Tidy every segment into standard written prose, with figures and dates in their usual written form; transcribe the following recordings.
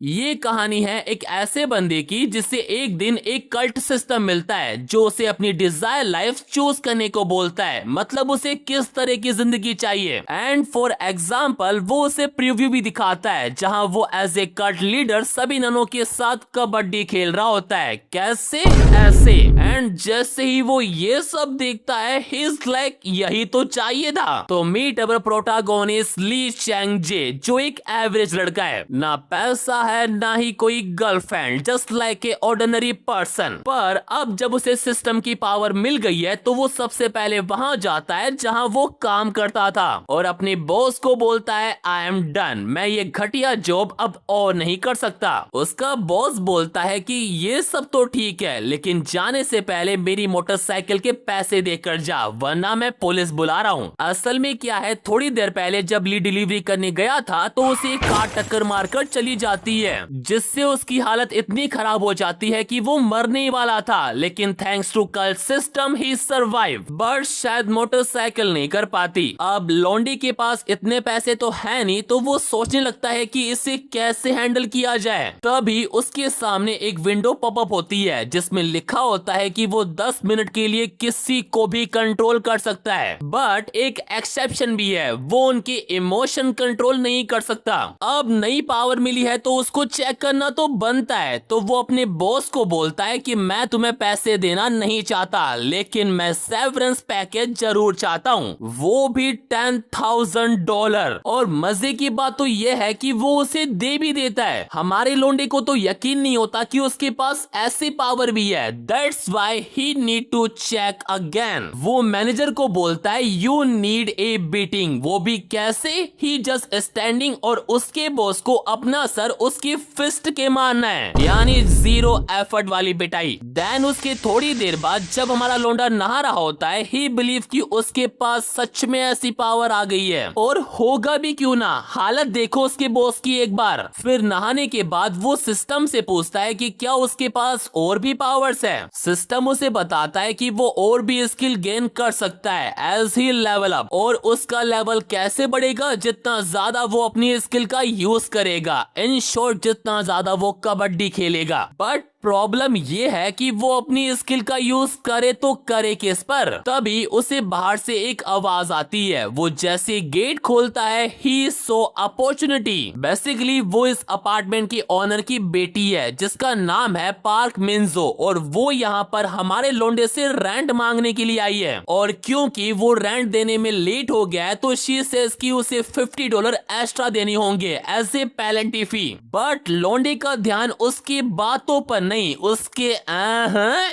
ये कहानी है एक ऐसे बंदे की जिससे एक दिन एक कल्ट सिस्टम मिलता है जो उसे अपनी डिजायर लाइफ चूज करने को बोलता है, मतलब उसे किस तरह की जिंदगी चाहिए। एंड फॉर एग्जाम्पल वो उसे प्रीव्यू भी दिखाता है जहां वो एज ए कल्ट लीडर सभी ननों के साथ कबड्डी खेल रहा होता है। कैसे? ऐसे। एंड जैसे ही वो ये सब देखता है ही इज लाइक यही तो चाहिए था। तो meet our protagonist Lee Chang Jae, जो एक एवरेज लड़का है, ना पैसा है ना ही कोई girlfriend, just like a ordinary person. पर अब जब उसे सिस्टम की पावर मिल गई है तो वो सबसे पहले वहां जाता है जहां वो काम करता था और अपने बॉस को बोलता है आई एम डन, मैं ये घटिया जॉब अब और नहीं कर सकता। उसका बॉस बोलता है कि ये सब तो ठीक है लेकिन जाने से पहले मेरी मोटरसाइकिल के पैसे देकर जा वरना मैं पुलिस बुला रहा हूँ। असल में क्या है, थोड़ी देर पहले जब ली डिलीवरी करने गया था तो उसे कार टक्कर मारकर चली जाती है जिससे उसकी हालत इतनी खराब हो जाती है कि वो मरने वाला था, लेकिन thanks to cult system he survive. But शायद मोटरसाइकिल नहीं कर पाती। अब लौंडी के पास इतने पैसे तो है नहीं तो वो सोचने लगता है कि इसे कैसे हैंडल किया जाए। तभी उसके सामने एक विंडो पॉपअप होती है जिसमें लिखा होता है कि वो 10 मिनट के लिए किसी को भी कंट्रोल कर सकता है, बट एक एक्सेप्शन भी है, वो उनके इमोशन कंट्रोल नहीं कर सकता। अब नई पावर मिली है तो उसको चेक करना तो बनता है, तो वो अपने बॉस को बोलता है कि मैं तुम्हें पैसे देना नहीं चाहता लेकिन मैं सेवरेंस पैकेज जरूर चाहता हूँ, वो भी $10,000। और मजे की बात तो ये है कि वो उसे दे भी देता है। हमारे लोंडे को तो यकीन नहीं होता कि उसके पास ऐसी पावर भी है। That's why he need to check again. वो मैनेजर को बोलता है यू नीड ए बीटिंग, वो भी कैसे? ही जस्ट स्टैंडिंग और उसके बॉस को अपना सर उसकी फिस्ट के मारना है, यानी जीरो एफर्ट वाली पिटाई। देन उसके थोड़ी देर बाद जब हमारा लोंडा नहा रहा होता है ही बिलीव कि उसके पास सच में ऐसी पावर आ गई है, और होगा भी क्यों ना, हालत देखो उसके बॉस की एक बार। फिर नहाने के बाद वो सिस्टम से पूछता है कि क्या उसके पास और भी पावर्स है। सिस्टम उसे बताता है कि वो और भी स्किल गेन कर सकता है एज ही लेवल अप, और उसका लेवल कैसे बढ़ेगा? जितना ज्यादा वो अपनी स्किल का यूज करेगा, इन शॉर्ट जितना ज्यादा वो कबड्डी खेलेगा। बट प्रॉब्लम ये है कि वो अपनी स्किल का यूज करे तो करे किस पर? तभी उसे बाहर से एक आवाज आती है। वो जैसे गेट खोलता है ही सो अपॉर्चुनिटी। बेसिकली वो इस अपार्टमेंट की ओनर की बेटी है जिसका नाम है पार्क मिन्जो, और वो यहाँ पर हमारे लोंडे से रेंट मांगने के लिए आई है, और क्योंकि वो रेंट देने में लेट हो गया है तो शी सेज कि उसे $50 एक्स्ट्रा देने होंगे as a penalty fee. But लोंडे का ध्यान उसकी बातों पर नहीं, उसके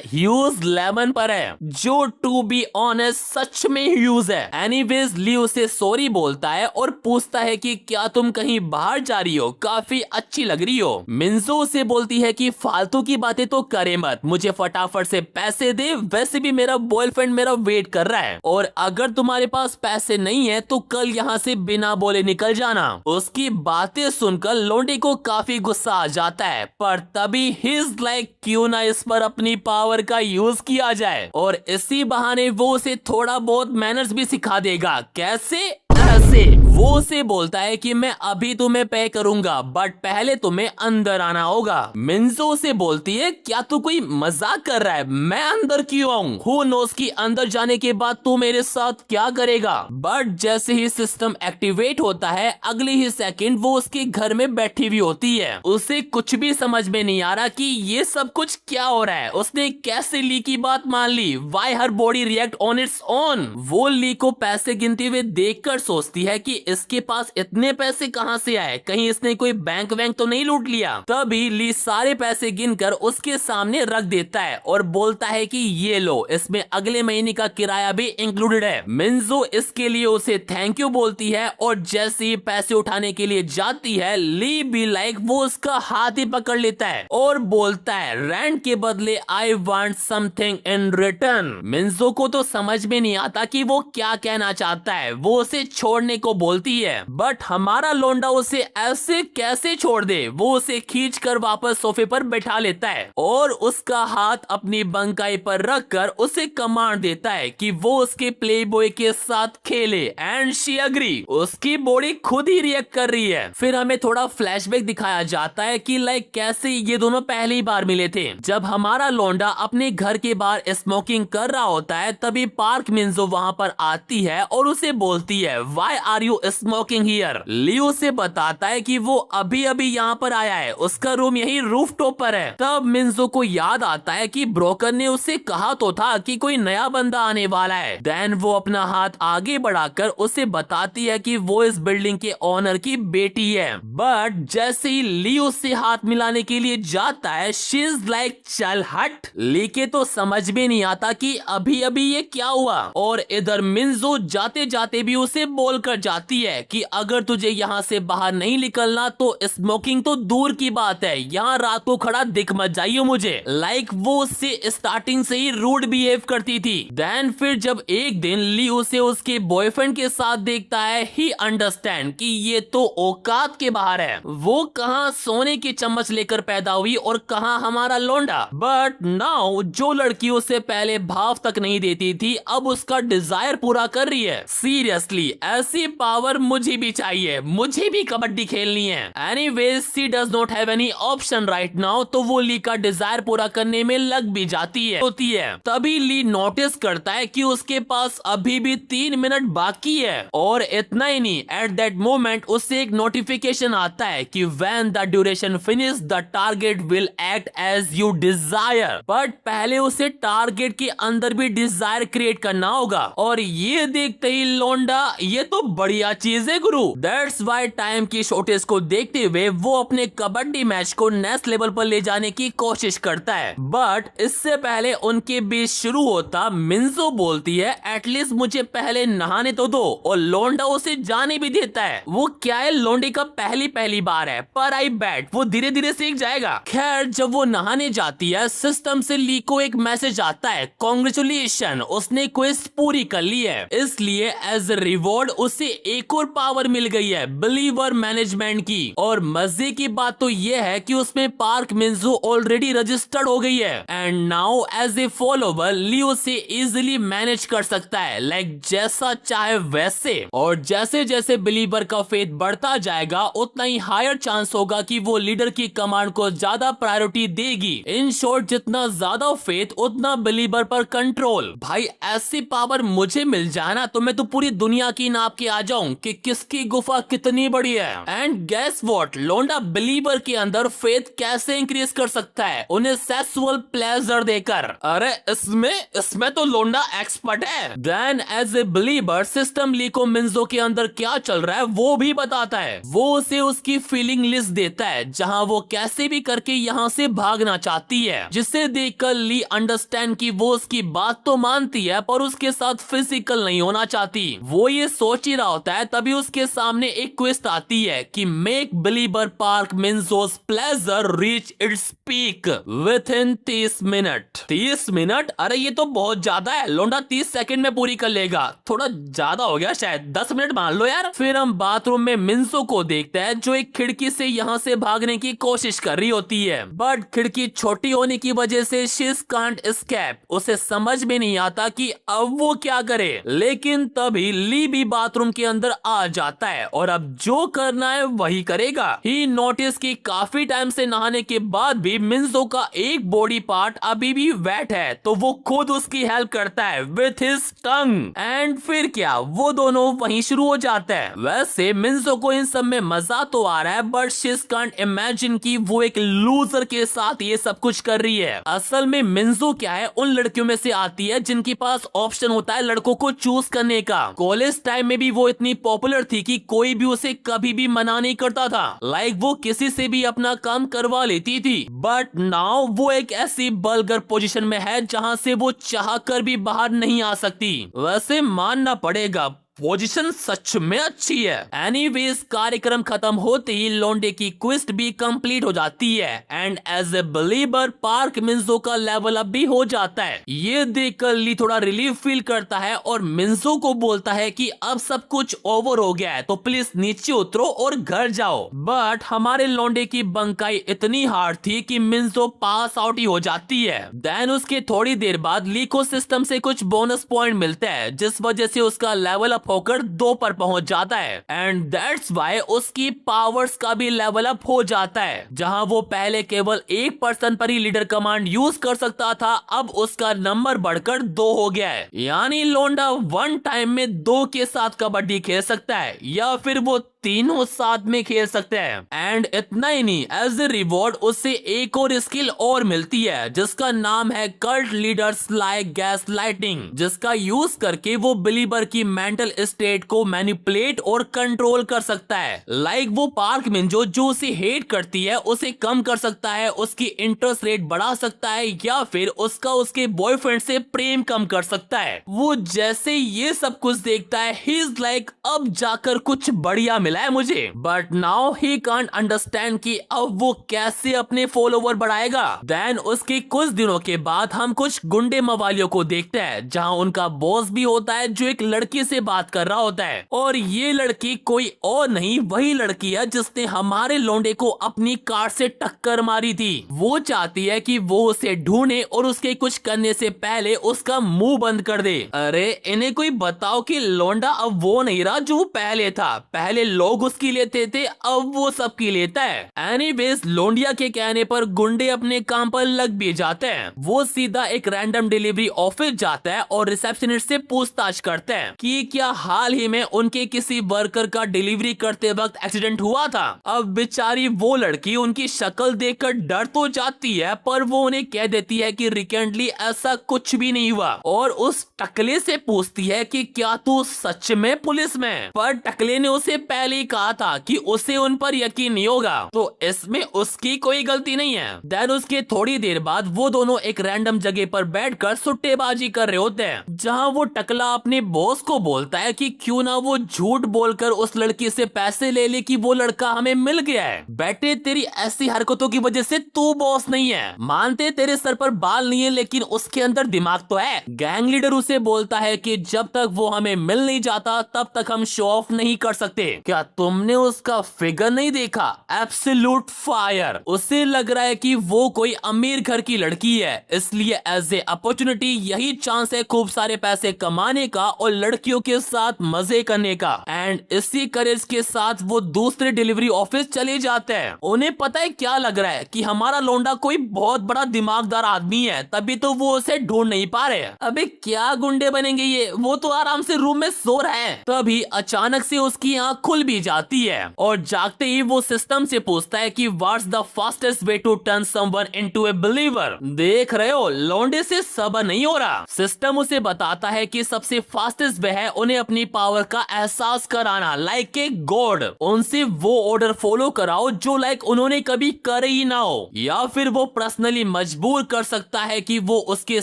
ह्यूज लेमन पर है, जो टू बी ऑनेस्ट सच में ह्यूज है। एनीवेज ली उसे सॉरी बोलता है और पूछता है कि क्या तुम कहीं बाहर जा रही हो, काफी अच्छी लग रही हो। मिन्जो उसे बोलती है कि फालतू की बातें तो करे मत, मुझे फटाफट से पैसे दे, वैसे भी मेरा बॉयफ्रेंड मेरा वेट कर रहा है, और अगर तुम्हारे पास पैसे नहीं है तो कल यहाँ से बिना बोले निकल जाना। उसकी बातें सुनकर लोंडे को काफी गुस्सा आ जाता है, पर तभी हिज लाइक क्यों ना इस पर अपनी पावर का यूज किया जाए, और इसी बहाने वो उसे थोड़ा बहुत मैनर्स भी सिखा देगा। कैसे? ऐसे। वो उसे बोलता है कि मैं अभी तुम्हें पे करूंगा बट पहले तुम्हें अंदर आना होगा। मिन्जो उसे बोलती है क्या तू कोई मजाक कर रहा है, मैं अंदर क्यों आऊं? हु नोस कि अंदर जाने के बाद तू मेरे साथ क्या करेगा। बट जैसे ही सिस्टम एक्टिवेट होता है अगले ही सेकंड वो उसके घर में बैठी हुई होती है। उसे कुछ भी समझ में नहीं आ रहा कि ये सब कुछ क्या हो रहा है। उसने कैसे ली की बात मान ली? Why her body react on its own? वो ली को पैसे गिनते हुए देखकर सोचती है कि इसके पास इतने पैसे कहां से आए, कहीं इसने कोई बैंक वैंक तो नहीं लूट लिया। तभी ली सारे पैसे गिनकर उसके सामने रख देता है और बोलता है कि ये लो, इसमें अगले महीने का किराया भी इंक्लूडेड है। मिन्जो इसके लिए उसे थैंक यू बोलती है, और जैसे ही पैसे उठाने के लिए जाती है ली भी लाइक वो उसका हाथ ही पकड़ लेता है और बोलता है रेंट के बदले I want something in return. मिन्जो को तो समझ में नहीं आता कि वो क्या कहना चाहता है। वो उसे छोड़ने को बोलता बोलती है, बट हमारा लौंडा उसे ऐसे कैसे छोड़ दे। वो उसे खींच कर वापस सोफे पर बैठा लेता है और उसका हाथ अपनी बंकाई पर रखकर उसे कमांड देता है कि वो उसके प्लेबॉय के साथ खेले, एंड शी एग्री। उसकी बॉडी खुद ही रिएक्ट कर रही है। फिर हमें थोड़ा फ्लैशबैक दिखाया जाता है कि लाइक कैसे ये दोनों पहली बार मिले थे। जब हमारा लौंडा अपने घर के बाहर स्मोकिंग कर रहा होता है, तभी पार्क मिन्जो वहां पर आती है और उसे बोलती है, why are you smoking here. Leo से बताता है कि वो अभी अभी यहाँ पर आया है, उसका रूम यही रूफटॉप पर है। तब मिन्जो को याद आता है कि ब्रोकर ने उसे कहा तो था कि कोई नया बंदा आने वाला है। देन वो अपना हाथ आगे बढ़ाकर उसे बताती है कि वो इस बिल्डिंग के ओनर की बेटी है। बट जैसे ही लियो से हाथ मिलाने के लिए जाता है, शी इज लाइक चल हट। ली के तो समझ में नहीं आता कि अभी अभी ये क्या हुआ। और इधर मिन्जो जाते जाते भी उसे बोलकर जाती है कि अगर तुझे यहाँ से बाहर नहीं निकलना तो स्मोकिंग तो दूर की बात है, यहाँ रात को खड़ा दिख मत जाइए मुझे। लाइक वो उससे स्टार्टिंग से ही रूड बिहेव करती थी। देन फिर जब एक दिन ली उसे उसके बॉयफ्रेंड के साथ देखता है, ही अंडरस्टैंड कि ये तो औकात के बाहर है। वो कहाँ सोने की चम्मच लेकर पैदा हुई और कहाँ हमारा लौंडा। बट नाउ जो लड़की उसे पहले भाव तक नहीं देती थी, अब उसका डिजायर पूरा कर रही है। सीरियसली ऐसी पावर मुझे भी चाहिए, मुझे भी कबड्डी खेलनी है। Anyways she does not have any option right now, तो वो ली का डिजायर पूरा करने में लग भी जाती है। तभी ली नोटिस करता है कि उसके पास अभी भी 3 मिनट बाकी है। और इतना ही नहीं, एट दैट मोमेंट उससे एक नोटिफिकेशन आता है कि when the duration finish the target will act as you desire. But पहले उसे टारगेट के अंदर भी डिजायर क्रिएट करना होगा। और ये देखते ही लौंडा, ये तो बढ़िया चीज है गुरु। दैट्स व्हाई टाइम की शॉर्टेज को देखते हुए वो अपने कबड्डी मैच को नेक्स्ट लेवल पर ले जाने की कोशिश करता है। बट इससे पहले उनके बीच शुरू होता, मिन्जो बोलती है एटलीस्ट मुझे पहले नहाने तो दो, और लौंडा उसे जाने भी देता है। वो क्या है, लौंडे का पहली बार है, पर आई बैट वो धीरे धीरे सीख जाएगा। खैर जब वो नहाने जाती है, सिस्टम से ली को एक मैसेज आता है, कांग्रेचुलेशन उसने क्वेस्ट पूरी कर ली है, इसलिए एज ए रिवॉर्ड उसे एक और पावर मिल गई है, बिलीवर मैनेजमेंट की। और मजे की बात तो ये है कि उसमें पार्क मिन्जो ऑलरेडी रजिस्टर्ड हो गई है, and now as a follower Leo से इजिली मैनेज कर सकता है, लाइक जैसा चाहे वैसे। और जैसे जैसे बिलीवर का फेथ बढ़ता जाएगा, उतना ही हायर चांस होगा कि वो लीडर की कमांड को ज्यादा प्रायोरिटी देगी। इन शॉर्ट जितना ज्यादा फेथ उतना बिलीवर पर कंट्रोल। भाई ऐसी पावर मुझे मिल जाए ना तो मैं तो पूरी दुनिया की नाप के आ जाऊं कि किसकी गुफा कितनी बड़ी है। एंड गेस व्हाट, लौंडा बिलीवर के अंदर फेथ कैसे इंक्रीज कर सकता है, उन्हें सेक्सुअल प्लेजर देकर। अरे इसमें तो लौंडा एक्सपर्ट है। Then as a believer system Lee को मिन्जो के अंदर क्या चल रहा है वो भी बताता है। वो उसे उसकी फीलिंग लिस्ट देता है, जहां वो कैसे भी करके यहाँ से भागना चाहती है, जिसे देखकर ली अंडरस्टैंड कि वो उसकी बात तो मानती है पर उसके साथ फिजिकल नहीं होना चाहती। वो ये सोच ही रहा होता है, तभी उसके सामने एक क्वेस्ट आती है कि make believer park Minjo's pleasure reach its peak within 30 minute. 30 minute? अरे ये तो बहुत ज्यादा है, लौंडा 30 सेकंड में पूरी कर लेगा। थोड़ा ज्यादा हो गया शायद, 10 मिनट मान लो यार। फिर हम बाथरूम में मिन्जो को देखते हैं जो एक खिड़की से यहाँ से भागने की कोशिश कर रही होती है, बट खिड़की छोटी होने की वजह से शी कांट एस्केप। उसे समझ में नहीं आता कि अब वो क्या करे। लेकिन तभी ली भी बाथरूम के अंदर आ जाता है और अब जो करना है वही करेगा। ही नोटिस कि काफी टाइम से नहाने के बाद भी मिन्जो का एक बॉडी पार्ट अभी भी वेट है, तो वो खुद उसकी हेल्प करता है विथ हिज टंग। एंड फिर क्या, वो दोनों वहीं शुरू हो जाते हैं। वैसे मिन्जो को इन सब में मजा तो आ रहा है, बट शी कांट इमेजिन कि वो एक लूजर के साथ ये सब कुछ कर रही है। असल में मिन्जो क्या है, उन लड़कियों में से आती है जिनके पास ऑप्शन होता है लड़कों को चूज करने का। कॉलेज टाइम में भी वो इतनी पॉपुलर थी कि कोई भी उसे कभी भी मना नहीं करता था। लाइक वो किसी से भी अपना काम करवा लेती थी। बट नाउ वो एक ऐसी बलगर पोजीशन में है जहां से वो चाह कर भी बाहर नहीं आ सकती। वैसे मानना पड़ेगा पोजीशन सच में अच्छी है। एनीवेज कार्यक्रम खत्म होते ही लौंडे की क्वेस्ट भी कंप्लीट हो जाती है and as a believer park मिन्जो का लेवल अप भी हो जाता है। ये देखकर ली थोड़ा रिलीफ फील करता है और मिन्जो को बोलता है कि अब सब कुछ ओवर हो गया है तो प्लीज नीचे उतरो और घर जाओ। बट हमारे लौंडे की बंकाई इतनी हार्ड थी कि मिन्जो पास आउट ही हो जाती है। देन उसके थोड़ी देर बाद ली को सिस्टम से कुछ बोनस पॉइंट मिलते हैं जिस वजह से उसका लेवल अप होकर 2 पर पहुंच जाता है एंड दैट्स व्हाई उसकी पावर्स का भी लेवल अप हो जाता है। जहां वो पहले केवल 1 पर्सन पर ही लीडर कमांड यूज कर सकता था, अब उसका नंबर बढ़कर 2 हो गया है। यानी लोंडा 1 टाइम में 2 के साथ कबड्डी खेल सकता है या फिर वो तीनों साथ में खेल सकते हैं। एंड इतना ही नहीं, एज ए रिवॉर्ड उसे एक और स्किल और मिलती है जिसका नाम है cult leaders like gas lighting, जिसका यूज करके वो बिलीवर की मेंटल स्टेट को मैनिपुलेट और कंट्रोल कर सकता है। लाइक वो पार्क मिन्जो जो उसे हेट करती है उसे कम कर सकता है, उसकी इंटरेस्ट रेट बढ़ा सकता है या फिर उसका उसके बॉयफ्रेंड से प्रेम कम कर सकता है। वो जैसे ये सब कुछ देखता है ही इज लाइक अब जाकर कुछ बढ़िया मिला है मुझे। But now he can't understand कि अब वो कैसे अपने फॉलोवर बढ़ाएगा। देन उसके कुछ दिनों के बाद हम कुछ गुंडे मवालियों को देखते हैं जहां उनका बॉस भी होता है जो एक लड़की से बात कर रहा होता है और ये लड़की कोई और नहीं वही लड़की है जिसने हमारे लौंडे को अपनी कार से टक्कर मारी थी। वो चाहती है कि वो उसे ढूंढे और उसके कुछ करने से पहले उसका मुंह बंद कर दे। अरे इन्हें कोई बताओ कि लौंडा अब वो नहीं रहा जो पहले था। पहले लोग उसकी लेते थे, अब वो सबकी लेता है। एनीवेज लोंडिया के कहने पर गुंडे अपने काम पर लग भी जाते हैं। वो सीधा एक रैंडम डिलीवरी ऑफिस जाता है और रिसेप्शनिस्ट से पूछताछ करते हैं कि क्या हाल ही में उनके किसी वर्कर का डिलीवरी करते वक्त एक्सीडेंट हुआ था। अब बेचारी वो लड़की उनकी शक्ल देखकर डर तो जाती है पर वो उन्हें कह देती है कि रिसेंटली ऐसा कुछ भी नहीं हुआ और उस टकले से पूछती है कि क्या तू सच में पुलिस में। पर टकले ने उसे पहले ही कहा था कि उसे उन पर यकीन नहीं होगा तो इसमें उसकी कोई गलती नहीं है। देन उसके थोड़ी देर बाद वो दोनों एक रैंडम जगह पर बैठकर सुट्टेबाजी कर रहे होते हैं जहां वो टकला अपने बॉस को बोलता है कि क्यों ना वो झूठ बोलकर उस लड़की से पैसे ले ले कि वो लड़का हमें मिल गया है। बेटे तेरी ऐसी हरकतों की वजह से तू बॉस नहीं है। मानते तेरे सर पर बाल नहीं है लेकिन उसके अंदर दिमाग तो है। गैंग लीडर उसे बोलता है कि जब तक वो हमें मिल नहीं जाता तब तक हम शो ऑफ नहीं कर सकते। क्या तुमने उसका फिगर नहीं देखा? Absolute fire. उसे लग रहा है कि वो कोई अमीर घर की लड़की है इसलिए एज ए अपॉर्चुनिटी यही चांस है खूब सारे पैसे कमाने का और लड़कियों के साथ मजे करने का। एंड इसी करेज के साथ वो दूसरे डिलीवरी ऑफिस चले जाते हैं। उन्हें पता है क्या लग रहा है कि हमारा लौंडा कोई बहुत बड़ा दिमागदार आदमी है तभी तो वो उसे ढूंढ नहीं पा रहे। अबे क्या गुंडे बनेंगे ये, वो तो आराम से रूम में सो रहा है। तभी अचानक से उसकी आंख खुल भी जाती है और जागते ही वो सिस्टम से पूछता है कि what's the fastest way to turn someone into a believer. देख रहे हो लौंडे से सब्र नहीं हो रहा। सिस्टम उसे बताता है कि सबसे फास्टेस्ट वे है उन्हें अपनी पावर का एहसास कराना लाइक ए गॉड। उनसे वो ऑर्डर फॉलो कराओ जो लाइक उन्होंने कभी कर ही ना हो या फिर वो पर्सनली मजबूर कर सकता है कि वो उसके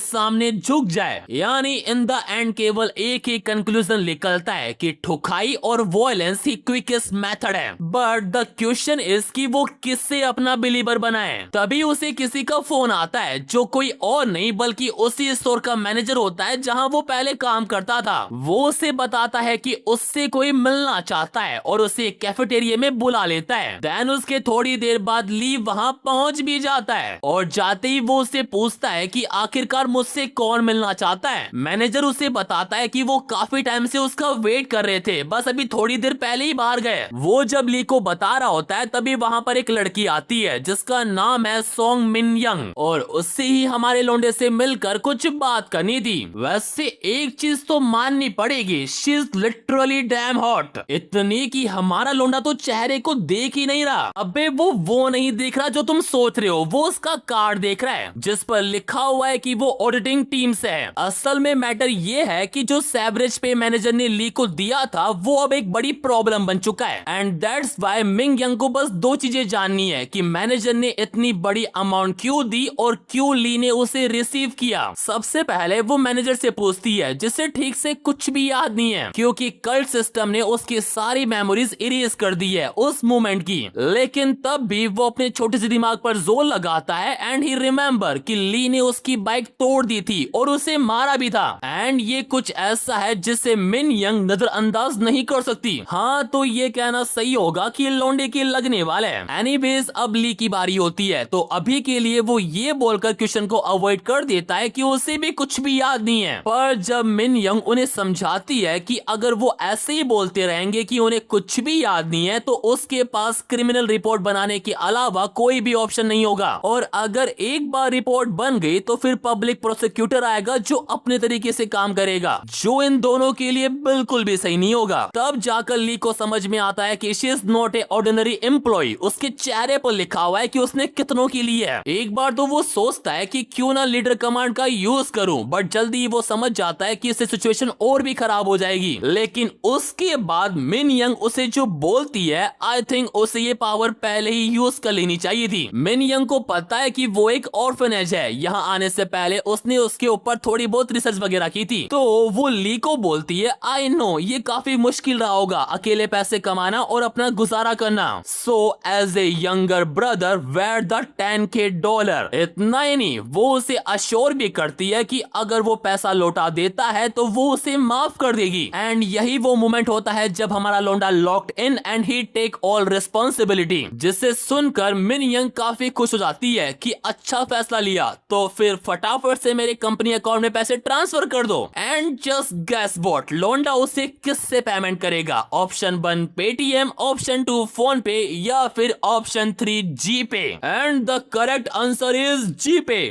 सामने झुक जाए। यानी इन द एंड केवल एक ही कंक्लूजन निकलता है कि ठुकाई और वॉयलेंस ही क्विकेस्ट मेथड है। बट द क्वेश्चन इज कि वो किससे अपना बिलीवर बनाए। तभी उसे किसी का फोन आता है जो कोई और नहीं बल्कि उसी स्टोर का मैनेजर होता है जहां वो पहले काम करता था। वो उसे बताता है कि उससे कोई मिलना चाहता है और उसे कैफेटेरिया में बुला लेता है। देन उसके थोड़ी देर बाद ली वहां पहुंच भी जाता है और जाते ही वो उससे पूछता है कि आखिरकार मुझसे कौन मिलना चाहता है। मैनेजर उसे बताता है कि वो काफी टाइम से उसका वेट कर रहे थे, बस अभी थोड़ी देर पहले ही बाहर गए। वो जब ली को बता रहा होता है तभी वहां पर एक लड़की आती है जिसका नाम है सोंग मिन यंग और उससे ही हमारे लौंडे से मिलकर कुछ बात करनी थी। वैसे एक चीज तो माननी पड़ेगी, she is literally damn hot. इतनी कि हमारा लौंडा तो चेहरे को देख ही नहीं रहा। अबे वो नहीं देख रहा जो तुम सोच रहे हो, वो उसका कार्ड देख रहा है जिस पर लिखा हुआ है कि वो ऑडिटिंग टीम से है। असल में मैटर ये है कि जो सेवरेज पे मैनेजर ने ली को दिया था वो अब एक बड़ी प्रॉब्लम बन बन चुका है। And that's why Ming young को बस दो चीजें जाननी है कि मैनेजर ने इतनी बड़ी अमाउंट क्यों दी और क्यों ली ने उसे रिसीव किया। सबसे पहले वो मैनेजर से पूछती है जिसे ठीक से कुछ भी याद नहीं है, क्योंकि कल्ट सिस्टम ने उसकी सारी मेमोरीज इरेज कर दी है उस मोमेंट की। लेकिन तब भी वो अपने छोटे से दिमाग पर जोर लगाता है एंड ही रिमेम्बर कि ली ने उसकी बाइक तोड़ दी थी और उसे मारा भी था। एंड ये कुछ ऐसा है जिसे मिन यंग नजरअंदाज नहीं कर सकती। हाँ, तो ये कहना सही होगा कि लौंडे के लगने वाले। एनीवेज अब ली की बारी होती है, तो अभी के लिए वो ये बोलकर क्वेश्चन को अवॉइड कर देता है कि उसे भी कुछ भी याद नहीं है। पर जब मिन यंग उन्हें समझाती है कि अगर वो ऐसे ही बोलते रहेंगे कि उन्हें कुछ भी याद नहीं है तो उसके पास क्रिमिनल रिपोर्ट बनाने के अलावा कोई भी ऑप्शन नहीं होगा, और अगर एक बार रिपोर्ट बन गई तो फिर पब्लिक प्रोसिक्यूटर आएगा जो अपने तरीके से काम करेगा, जो इन दोनों के लिए बिल्कुल भी सही नहीं होगा। तब जाकर ली को समझ में आता है कि she is not a ordinary employee. उसके चेहरे पर लिखा हुआ है कि उसने कितनों के लिए है। एक बार तो वो सोचता है कि क्यों ना लीडर कमांड का यूज करूं, बट जल्दी वो समझ जाता है कि इससे सिचुएशन और भी खराब हो जाएगी। लेकिन उसके बाद मिन यंग उसे जो बोलती है, आई थिंक उसे ये पावर पहले ही यूज कर लेनी चाहिए थी। मिन यंग को पता है कि वो एक ऑर्फनेज है, यहाँ आने से पहले उसने उसके ऊपर थोड़ी बहुत रिसर्च वगैरह की थी। तो वो ली को बोलती है, आई नो ये काफी मुश्किल रहा होगा अकेले पैसे कमाना और अपना गुजारा करना, so as a younger brother where the $10K। इतना ही नहीं, वो उसे अश्योर भी करती है कि अगर वो पैसा लौटा देता है तो वो उसे माफ कर देगी। एंड यही वो मोमेंट होता है जब हमारा लौंडा locked in and he take all responsibility, जिसे सुनकर मिन यंग काफी खुश हो जाती है कि अच्छा फैसला लिया, तो फिर फटाफट से मेरे कंपनी अकाउंट में पैसे ट्रांसफर कर दो। एंड जस्ट गेस व्हाट, लौंडा उसे किससे पेमेंट करेगा? ऑप्शन 1 पेटीएम, ऑप्शन 2 फोन पे, या फिर option 3 GPay. And the correct answer is GPay.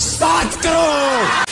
7 crore.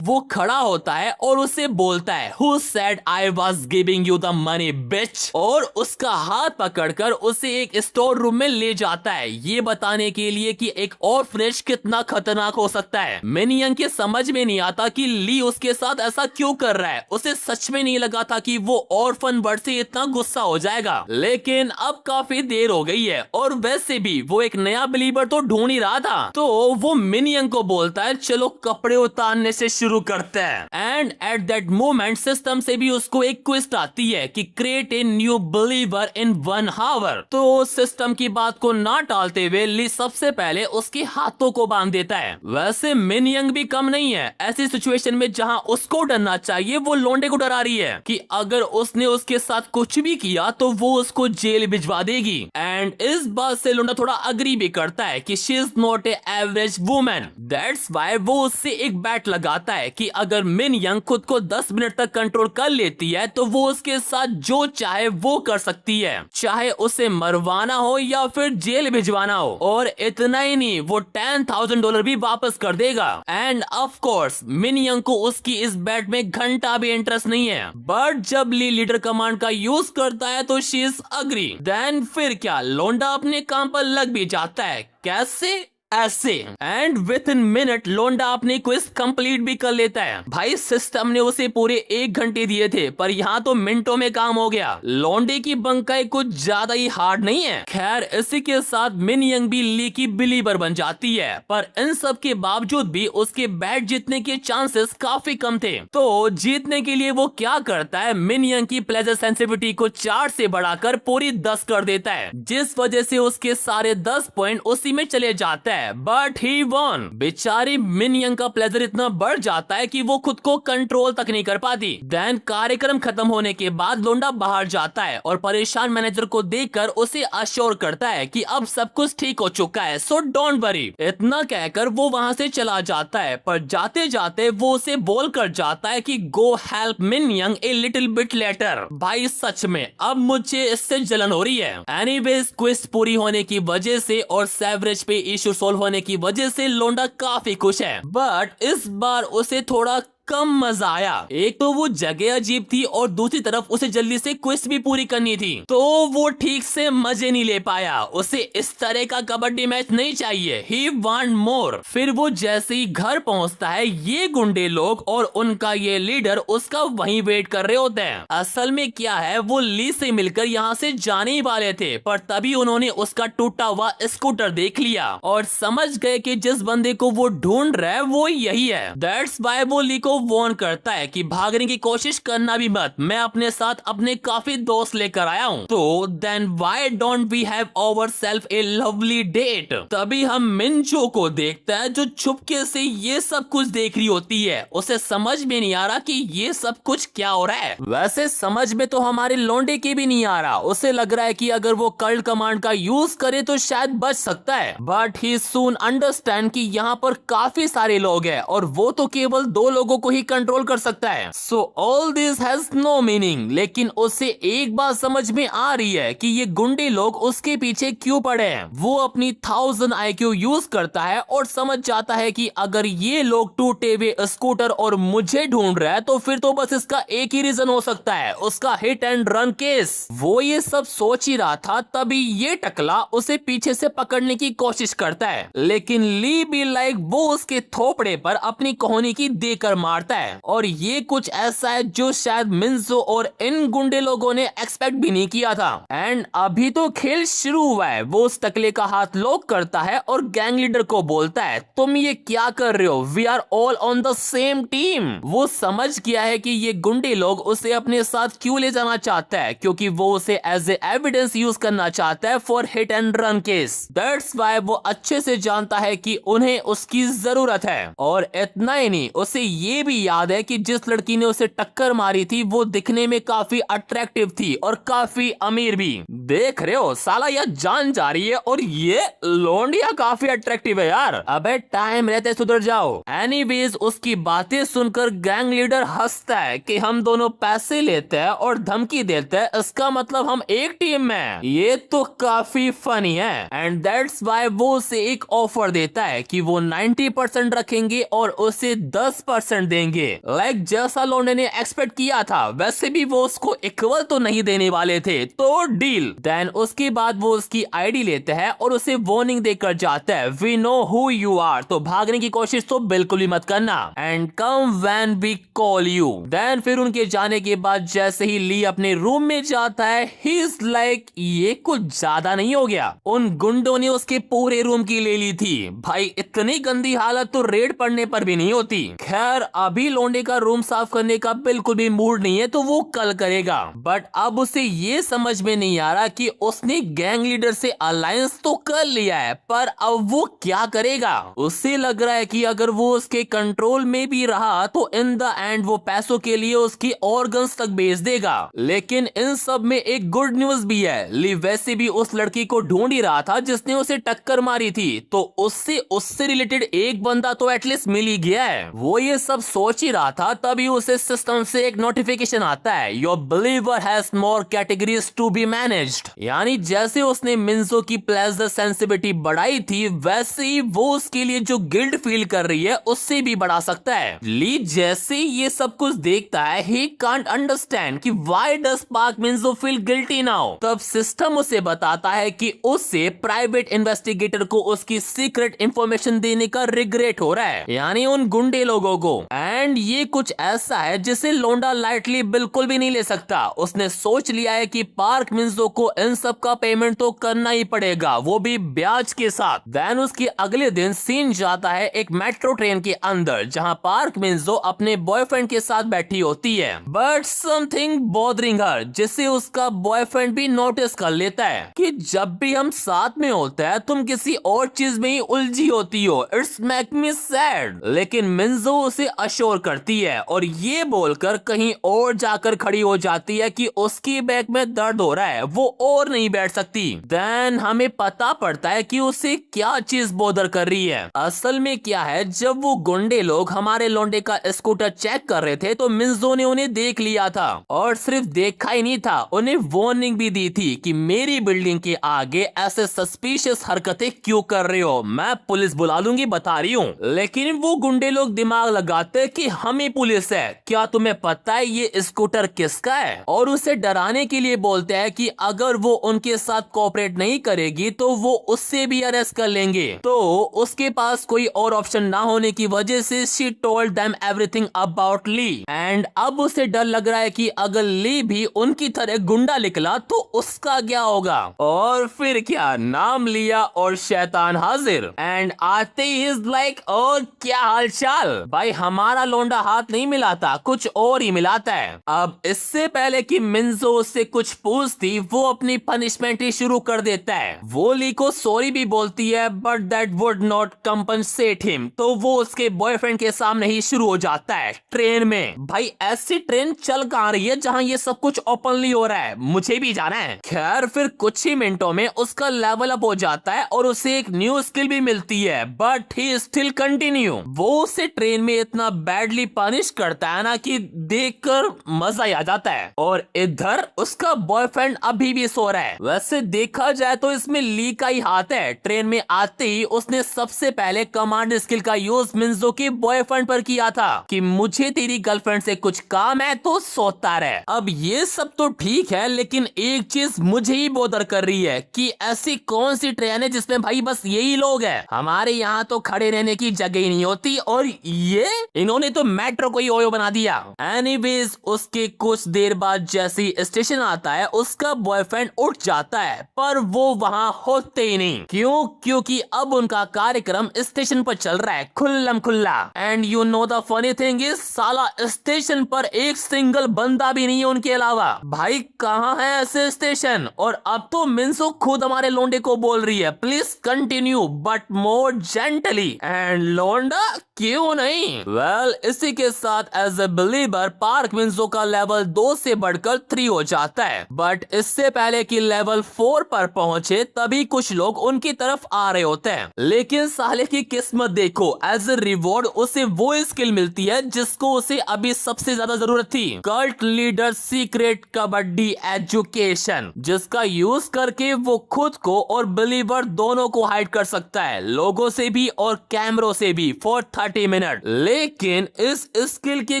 वो खड़ा होता है और उसे बोलता है, Who said I was giving you the money, bitch? और उसका हाथ पकड़कर उसे एक स्टोर रूम में ले जाता है, ये बताने के लिए कि एक ऑर्फनेज कितना खतरनाक हो सकता है। मिन यंग के समझ में नहीं आता कि ली उसके साथ ऐसा क्यों कर रहा है। उसे सच में नहीं लगा था कि वो ऑर्फन वर्ड से इतना गुस्सा हो जाएगा, लेकिन अब काफी देर हो गई है और वैसे भी वो एक नया बिलीवर तो ढूंढ ही रहा था। तो वो मिन यंग को बोलता है, चलो कपड़े उतारने से शुरू करते हैं। And at that moment system से भी उसको एक क्वेस्ट आती है कि create a new believer in 1 hour. तो सिस्टम की बात को ना टालते हुए ली सबसे पहले उसके हाथों को बांध देता है। वैसे मिन यंग भी कम नहीं है, ऐसी सिचुएशन में जहां उसको डरना चाहिए वो लोंडे को डरा रही है कि अगर उसने उसके साथ कुछ भी किया तो वो उसको जेल भिजवा देगी। एंड इस बात से लोंडा थोड़ा अग्री भी करता है कि she is not A average women. That's why वो उससे एक बैट लगाता है कि अगर मिन यंग खुद को 10 मिनट तक कंट्रोल कर लेती है तो वो उसके साथ जो चाहे वो कर सकती है, चाहे उसे मरवाना हो या फिर जेल भिजवाना हो। और इतना ही नहीं, वो $10,000 भी वापस कर देगा। एंड ऑफ कोर्स मिन यंग को उसकी इस बैट में घंटा भी इंटरेस्ट नहीं है, बट जब ली लीडर कमांड का यूज करता है तो शी इज अग्री। देन फिर क्या, लोंडा अपने काम पर लग भी जाता है। कैसे? ऐसे। एंड विद इन मिनट लोंडा अपनी क्विज कंप्लीट भी कर लेता है। भाई सिस्टम ने उसे पूरे 1 घंटे दिए थे, पर यहाँ तो मिनटों में काम हो गया। लोंडे की बंकाई कुछ ज्यादा ही हार्ड नहीं है। खैर इसी के साथ मिन यंग भी ली की बिलीवर बन जाती है, पर इन सब के बावजूद भी उसके बैट जीतने के चांसेस काफी कम थे। तो जीतने के लिए वो क्या करता है, मिन यंग की प्लेजर सेंसिटिविटी को 4 से बढ़ाकर पूरी 10 कर देता है, जिस वजह से उसके सारे 10 पॉइंट उसी में चले जाता है। But he won. बेचारी मिन यंग का प्लेजर इतना बढ़ जाता है कि वो खुद को कंट्रोल तक नहीं कर पाती। देन कार्यक्रम खत्म होने के बाद लोंडा बाहर जाता है और परेशान मैनेजर को देखकर उसे अश्योर करता है कि अब सब कुछ ठीक हो चुका है, सो डोंट वरी। इतना कहकर वो वहां से चला जाता है, पर जाते जाते वो उसे बोल कर जाता है कि गो हेल्प मिन young a little bit letter. भाई सच में अब मुझे इससे जलन हो रही है। एनीवेज क्विज पूरी होने की वजह से और सेवरेज पे इशू होने की वजह से लोंडा काफी खुश है, बट इस बार उसे थोड़ा कम मजा आया। एक तो वो जगह अजीब थी और दूसरी तरफ उसे जल्दी से क्विज भी पूरी करनी थी, तो वो ठीक से मजे नहीं ले पाया। उसे इस तरह का कबड्डी मैच नहीं चाहिए, ही वांट मोर। फिर वो जैसे ही घर पहुंचता है, ये गुंडे लोग और उनका ये लीडर उसका वहीं वेट कर रहे होते हैं। असल में क्या है, वो ली से मिलकर यहाँ से जाने ही वाले थे, पर तभी उन्होंने उसका टूटा हुआ स्कूटर देख लिया और समझ गए कि जिस बंदे को वो ढूंढ रहा है वो यही है। दैट्स व्हाई वो ली को वार्न करता है कि भागने की कोशिश करना भी मत, मैं अपने साथ अपने काफी दोस्त लेकर आया हूँ। तो then why don't we have ourselves a lovely date. तभी हम मिनजो को देखता है जो छुपके से ये सब कुछ देख रही होती है। उसे समझ में नहीं आ रहा कि ये सब कुछ क्या हो रहा है। वैसे समझ में तो हमारे लौंडे के भी नहीं आ रहा। उसे लग रहा है कि अगर वो कल्ट कमांड का यूज करे तो शायद बच सकता है, बट ही सून अंडरस्टैंड कि यहाँ पर काफी सारे लोग हैं और वो तो केवल 2 लोगों को ही कंट्रोल कर सकता है। So all this has no meaning. लेकिन उसे एक बात समझ में आ रही है कि ये गुंडे लोग उसके पीछे क्यों पड़े हैं। वो अपनी 1000 IQ यूज करता है और समझ जाता है कि अगर ये लोग टूटे हुए स्कूटर और मुझे ढूंढ रहा है तो फिर तो बस इसका एक ही रीजन हो सकता है, उसका हिट एंड रन केस। वो ये सब सोच ही रहा था, तभी ये टकला उसे पीछे से पकड़ने की कोशिश करता है, लेकिन ली भी लाइक वो उसके थोपड़े पर अपनी कोहनी की देकर मारता है। और ये कुछ ऐसा है जो शायद मिन्जो और इन गुंडे लोगों ने एक्सपेक्ट भी नहीं किया था। एंड अभी तो खेल शुरू हुआ है। वो उस टकले का हाथ लॉक करता है और गैंग लीडर को बोलता है, तुम ये क्या कर रहे हो, we are all on the same team. वो समझ गया है कि ये गुंडे लोग उसे अपने साथ क्यों ले जाना चाहता है, क्योंकि वो उसे एज ए एविडेंस यूज करना चाहता है for hit and run case. That's why वो अच्छे से जानता है कि उन्हें उसकी जरूरत है। और इतना ही नहीं, उसे ये भी याद है कि जिस लड़की ने उसे टक्कर मारी थी वो दिखने में काफी अट्रैक्टिव थी और काफी अमीर भी। देख रहे हो साला, यह जान जा रही है और ये लोंडिया काफी अट्रैक्टिव है यार। अबे टाइम रहते सुधर जाओ। एनीवेज उसकी बातें सुनकर गैंग लीडर हंसता है कि हम दोनों पैसे लेते हैं और धमकी देते हैं, इसका मतलब हम एक टीम में। ये तो काफी फनी है। एंड दैट्स व्हाई वो उसे एक ऑफर देता है कि वो 90% रखेंगे और उसे 10% देंगे। लाइक जैसा लोंडे ने एक्सपेक्ट किया था वैसे भी वो उसको इक्वल तो नहीं देने वाले थे, तो डील। देन उसके बाद वो उसकी आईडी लेते हैं और उसे वार्निंग देकर जाता है, we know who you are, तो भागने की कोशिश तो बिल्कुल भी मत करना। And come when we call you. Then फिर उनके जाने के बाद जैसे ही ली अपने रूम में जाता है, ही इज लाइक ये कुछ ज्यादा नहीं हो गया, उन गुंडों ने उसके पूरे रूम की ले ली थी। भाई इतनी गंदी हालत तो रेड पड़ने पर भी नहीं होती। खैर अभी लोंडे का रूम साफ करने का बिल्कुल भी मूड नहीं है, तो वो कल करेगा। बट अब उसे ये समझ में नहीं आ रहा कि उसने गैंग लीडर से अलायंस तो कर लिया है, पर अब वो क्या करेगा। उसे लग रहा है कि अगर वो उसके कंट्रोल में भी रहा तो इन द एंड वो पैसों के लिए उसकी ऑर्गन्स तक बेच देगा। लेकिन इन सब में एक गुड न्यूज भी है, ली वैसे भी उस लड़की को ढूंढ ही रहा था जिसने उसे टक्कर मारी थी, तो उससे रिलेटेड एक बंदा तो एटलीस्ट मिल ही गया है। वो ये सब सोच ही रहा था, तभी उसे सिस्टम से एक नोटिफिकेशन आता है, your believer has more categories to be managed. यानी जैसे उसने मिन्जो की प्लेजर सेंसिटिविटी बढ़ाई थी, वैसे ही वो उसके लिए जो गिल्ट फील कर रही है उससे भी बढ़ा सकता है। ली जैसे ये सब कुछ देखता है, ही कांट अंडरस्टैंड कि व्हाई डज पार्क मिन्जो फील गिल्टी नाउ। तब सिस्टम उसे बताता है कि उससे प्राइवेट इन्वेस्टिगेटर को उसकी सीक्रेट इंफॉर्मेशन देने का रिग्रेट हो रहा है, यानी उन गुंडे लोगों को। एंड ये कुछ ऐसा है जिसे लोंडा लाइटली बिल्कुल भी नहीं ले सकता। उसने सोच लिया है कि पार्क मिन्जो को इन सब का पेमेंट तो करना ही पड़ेगा, वो भी ब्याज के साथ। देन उसके अगले दिन सीन जाता है एक मेट्रो ट्रेन के अंदर, जहां पार्क मिन्जो अपने बॉयफ्रेंड के साथ बैठी होती है, बट समथिंग बॉदरिंग हर, जिसे उसका बॉयफ्रेंड भी नोटिस कर लेता है कि जब भी हम साथ में होते हैं तुम किसी और चीज में ही उलझी होती हो, इट्स मेक मी सैड। लेकिन मिन्जो उसे अश्योर करती है और ये बोलकर कहीं और जाकर खड़ी हो जाती है कि उसकी बैक में दर्द हो रहा है, वो और नहीं बैठ सकती। देन हमें पता पड़ता है कि उसे क्या चीज बोदर कर रही है। असल में क्या है, जब वो गुंडे लोग हमारे लोंडे का स्कूटर चेक कर रहे थे तो मिन्जो ने उन्हें देख लिया था, और सिर्फ देखा ही नहीं था, उन्हें वार्निंग भी दी थी कि मेरी बिल्डिंग के आगे ऐसे सस्पिशियस हरकतें क्यों कर रहे हो, मैं पुलिस बुला लूंगी, बता रही हूँ। लेकिन वो गुंडे लोग दिमाग लगाते बताते हैं कि हम ही पुलिस है, क्या तुम्हें पता है ये स्कूटर किसका है? और उसे डराने के लिए बोलते हैं कि अगर वो उनके साथ कोऑपरेट नहीं करेगी तो वो उससे भी अरेस्ट कर लेंगे। तो उसके पास कोई और ऑप्शन ना होने की वजह से she told them everything about Lee. And अब उसे डर लग रहा है कि अगर ली भी उनकी तरह गुंडा निकला तो उसका क्या होगा। और फिर क्या, नाम लिया और शैतान हाजिर। एंड आते ही इज लाइक, और क्या हाल चाल भाई, हमारा लोंडा हाथ नहीं मिलाता, कुछ और ही मिलाता है। अब इससे पहले कि मिंजो उससे कुछ पूछती, वो अपनी पनिशमेंट ही शुरू कर देता है। वो ली को सॉरी भी बोलती है but that would not compensate him. तो वो उसके बॉयफ्रेंड के सामने ही शुरू हो जाता है ट्रेन में। भाई ऐसी ट्रेन चल कहाँ रही है जहाँ ये सब कुछ ओपनली हो रहा है, मुझे भी जाना है। खैर फिर कुछ ही मिनटों में उसका लेवल अप हो जाता है और उसे एक न्यू स्किल भी मिलती है बट ही स्टिल कंटिन्यू। वो उसे ट्रेन में इतना बैडली पनिश करता है ना कि देखकर मजा ही आ जाता है। और इधर उसका बॉयफ्रेंड अभी भी सो रहा है। वैसे देखा जाए तो इसमें ली का ही हाथ है। ट्रेन में आते ही उसने सबसे पहले कमांड स्किल का यूज मिंजो के बॉयफ्रेंड पर किया था कि मुझे तेरी गर्लफ्रेंड से कुछ काम है तो सोता रहे। अब ये सब तो ठीक है लेकिन एक चीज मुझे ही बोदर कर रही है कि ऐसी कौन सी ट्रेन है जिसमें भाई बस यही लोग हैं। हमारे यहाँ तो खड़े रहने की जगह ही नहीं होती और ये इन्होंने तो मेट्रो को ही ओयो बना दिया। एनीवेज उसके कुछ देर बाद जैसे स्टेशन आता है उसका बॉयफ्रेंड उठ जाता है पर वो वहाँ होते ही नहीं। क्यों? क्योंकि अब उनका कार्यक्रम स्टेशन पर चल रहा है खुल्लम खुल्ला। And you know the funny thing is, साला स्टेशन पर एक सिंगल बंदा भी नहीं है उनके अलावा। भाई कहाँ है ऐसे स्टेशन? और अब तो मिंसो खुद हमारे लोंडे को बोल रही है please continue but more gently. And लोंडा क्यों नहीं? वेल इसी के साथ as a believer park Minso का लेवल 2 से बढ़कर 3 हो जाता है। बट इससे पहले कि लेवल 4 पर पहुंचे तभी कुछ लोग उनकी तरफ आ रहे होते हैं। लेकिन साले की किस्मत देखो, एज ए रिवॉर्ड उसे वो स्किल मिलती है जिसको उसे अभी सबसे ज्यादा जरूरत थी, cult leader secret kabaddi education, जिसका यूज करके वो खुद को और बिलीवर दोनों को हाइड कर सकता है, लोगों से भी और कैमरों से भी फॉर 30 मिनट। लेकिन इस स्किल की